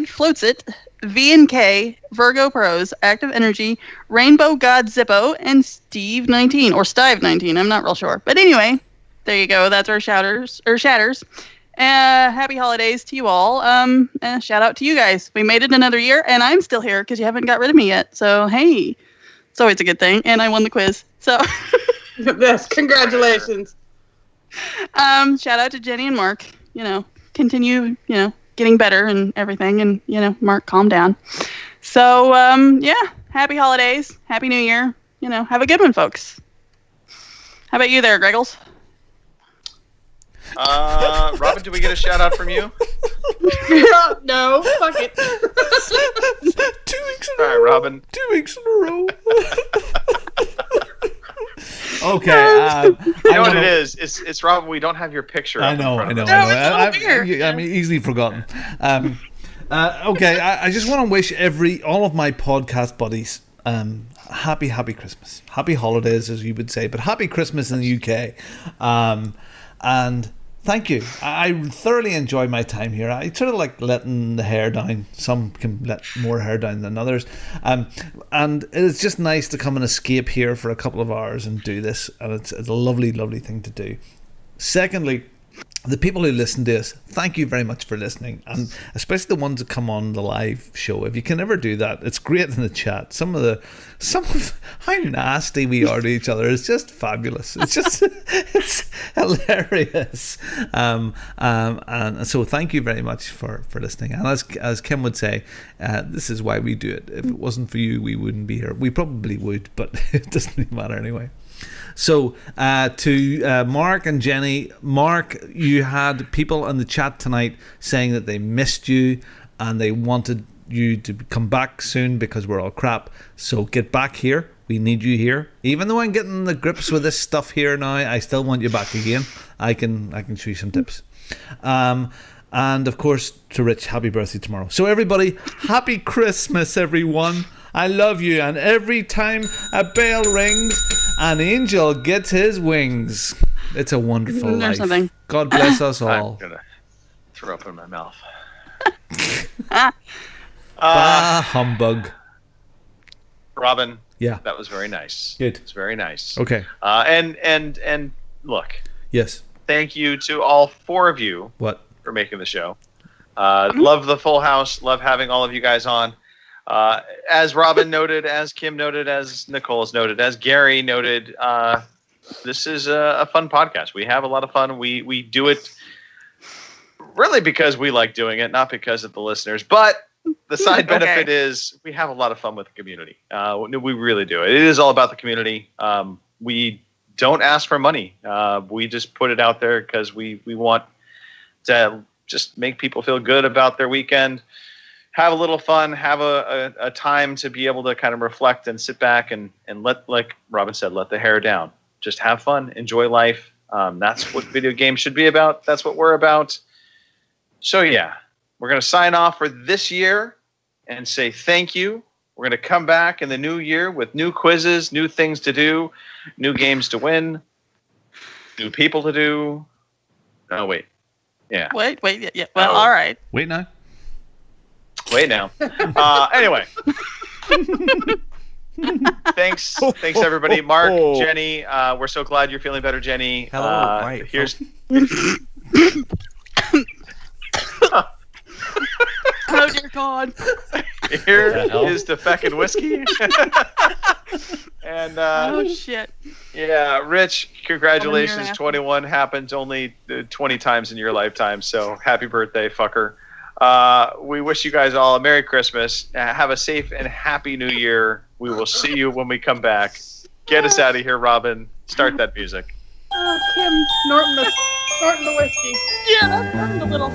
Floats It, V&K, Virgo Pros, Active Energy, Rainbow God Zippo, and Steve19, or Stive19, I'm not real sure. But anyway, there you go. That's our shatters. Happy holidays to you all. Shout out to you guys. We made it another year, and I'm still here because you haven't got rid of me yet. So, hey, it's always a good thing. And I won the quiz. So, yes, congratulations. Shout out to Jenny and Mark. Continue, getting better and everything. And, Mark, calm down. So, happy holidays. Happy New Year. Have a good one, folks. How about you there, Greggles? Robin, do we get a shout out from you? No, fuck it. 2 weeks in a row. All right, Robin. 2 weeks in a row. Okay. You know what it is? It's Robin. We don't have your picture. I know. I'm easily forgotten. Okay. I just want to wish all of my podcast buddies happy Christmas, happy holidays, as you would say, but happy Christmas in the UK. And thank you. I thoroughly enjoy my time here. I sort of like letting the hair down. Some can let more hair down than others. And it's just nice to come and escape here for a couple of hours and do this. And it's a lovely, lovely thing to do. Secondly, the people who listen to us, thank you very much for listening, and especially the ones that come on the live show. If you can ever do that, it's great in the chat. Some of how nasty we are to each other is just fabulous. It's hilarious. And so thank you very much for listening. And as Kim would say, this is why we do it. If it wasn't for you, we wouldn't be here. We probably would, but it doesn't even matter anyway. So to Mark and Jenny, Mark, you had people in the chat tonight saying that they missed you and they wanted you to come back soon because we're all crap. So get back here. We need you here. Even though I'm getting the grips with this stuff here now, I still want you back again. I can show you some tips. And of course to Rich, happy birthday tomorrow. So everybody, happy Christmas, everyone. I love you, and every time a bell rings, an angel gets his wings. It's a wonderful life. Something. God bless us all. I'm gonna throw up in my mouth. Humbug. Robin. Yeah. That was very nice. Good. It's very nice. Okay. And look. Yes. Thank you to all four of you. What? For making the show. Love the full house. Love having all of you guys on. As Robin noted, as Kim noted, as Nicole has noted, as Gary noted, this is a fun podcast. We have a lot of fun. We do it really because we like doing it, not because of the listeners. But the side benefit is we have a lot of fun with the community. We really do. It is all about the community. We don't ask for money. We just put it out there because we want to just make people feel good about their weekend. Have a little fun, have a time to be able to kind of reflect and sit back and let, like Robin said, let the hair down. Just have fun, enjoy life. That's what video games should be about. That's what we're about. So yeah, we're going to sign off for this year and say thank you. We're going to come back in the new year with new quizzes, new things to do, new games to win, new people to do. Oh, wait. Yeah. Wait. Yeah. Well, all right. Wait now. Anyway. Thanks everybody. Mark, Jenny, we're so glad you're feeling better, Jenny. Hello. Right. Here's Oh dear God. Here is the feckin' whiskey. And oh shit. Yeah, Rich, congratulations. 21 happens only 20 times in your lifetime, so happy birthday, fucker. We wish you guys all a Merry Christmas. Have a safe and happy New Year. We will see you when we come back. Get us out of here, Robin. Start that music. Oh, Kim snorting the whiskey. Yeah, that's a little.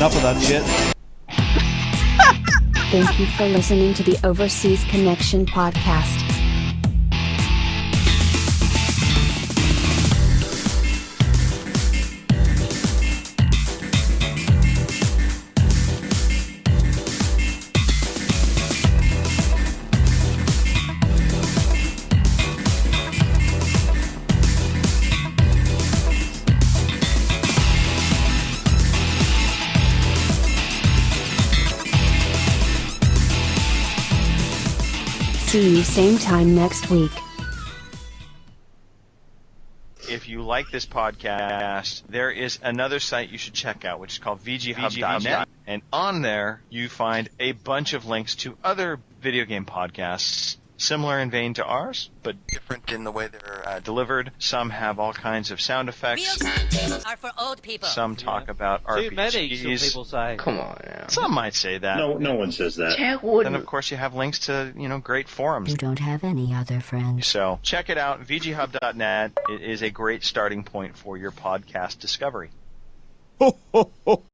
enough of that shit. Thank you for listening to the Overseas Connection podcast. See you same time next week. If you like this podcast, there is another site you should check out, which is called VGHub.net. And on there, you find a bunch of links to other video game podcasts similar in vein to ours, but different in the way they're delivered. Some have all kinds of sound effects. Are for old people. Some talk about RPGs. Too many, some people say. Come on now. Some might say that. No one says that. Then, of course, you have links to, great forums. You don't have any other friends. So check it out, VGHub.net. It is a great starting point for your podcast discovery.